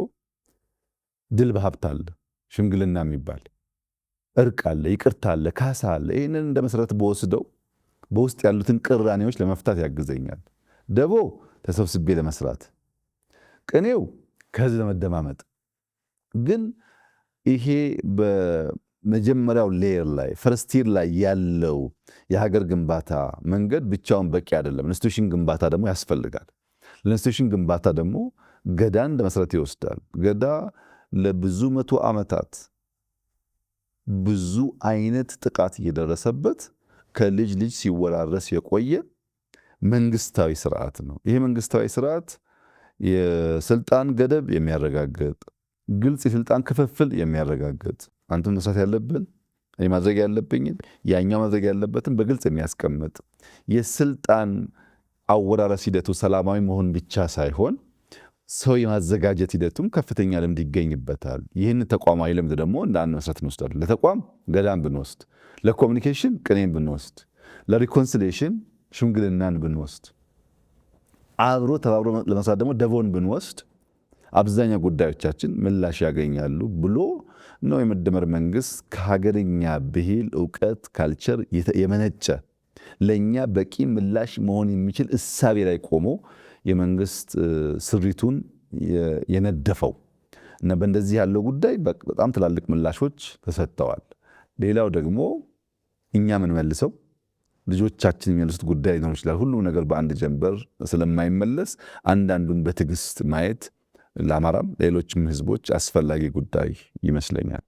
ድል በሀብት አለ፣ ሽምግልና የሚባል እርቅ አለ፣ ይቅርታ አለ፣ ካሳ አለ። ይህንን እንደ መሰረት በወስደው በውስጥ ያሉትን ቅራኔዎች ለመፍታት ያግዘኛል። ደቦ ተሰብስቤ ለመስራት፣ ቅኔው ከህዝብ ለመደማመጥ። ግን ይሄ በመጀመሪያው ሌየር ላይ ፈርስቲር ላይ ያለው የሀገር ግንባታ መንገድ ብቻውን በቂ አይደለም። ኢንስቲትዩሽን ግንባታ ደግሞ ያስፈልጋል። ለኢንስቲትዩሽን ግንባታ ደግሞ ገዳን እንደ መሰረት ይወስዳል። ገዳ ለብዙ መቶ ዓመታት ብዙ አይነት ጥቃት እየደረሰበት ከልጅ ልጅ ሲወራረስ የቆየ መንግስታዊ ስርዓት ነው። ይሄ መንግስታዊ ስርዓት የስልጣን ገደብ የሚያረጋግጥ፣ ግልጽ የስልጣን ክፍፍል የሚያረጋግጥ፣ አንተም መስራት ያለብን እኔ ማድረግ ያለብኝን ያኛው ማድረግ ያለበትን በግልጽ የሚያስቀምጥ፣ የስልጣን አወራረስ ሂደቱ ሰላማዊ መሆን ብቻ ሳይሆን ሰው የማዘጋጀት ሂደቱም ከፍተኛ ልምድ ይገኝበታል። ይህን ተቋማዊ ልምድ ደግሞ እንደ አንድ መሰረት እንወስዳለን። ለተቋም ገዳን ብንወስድ፣ ለኮሚኒኬሽን ቅኔን ብንወስድ፣ ለሪኮንሲሌሽን ሽምግልናን ብንወስድ፣ አብሮ ተባብሮ ለመስራት ደግሞ ደቦን ብንወስድ አብዛኛው ጉዳዮቻችን ምላሽ ያገኛሉ ብሎ ነው የመደመር መንግስት ከሀገርኛ ብሂል፣ እውቀት፣ ካልቸር የመነጨ ለእኛ በቂ ምላሽ መሆን የሚችል እሳቤ ላይ ቆሞ የመንግስት ስሪቱን የነደፈው እና በእንደዚህ ያለው ጉዳይ በጣም ትላልቅ ምላሾች ተሰጥተዋል። ሌላው ደግሞ እኛ የምንመልሰው ልጆቻችን የሚመልሱት ጉዳይ ሊኖር ይችላል። ሁሉም ነገር በአንድ ጀንበር ስለማይመለስ አንዳንዱን በትዕግስት ማየት ለአማራም ሌሎችም ህዝቦች አስፈላጊ ጉዳይ ይመስለኛል።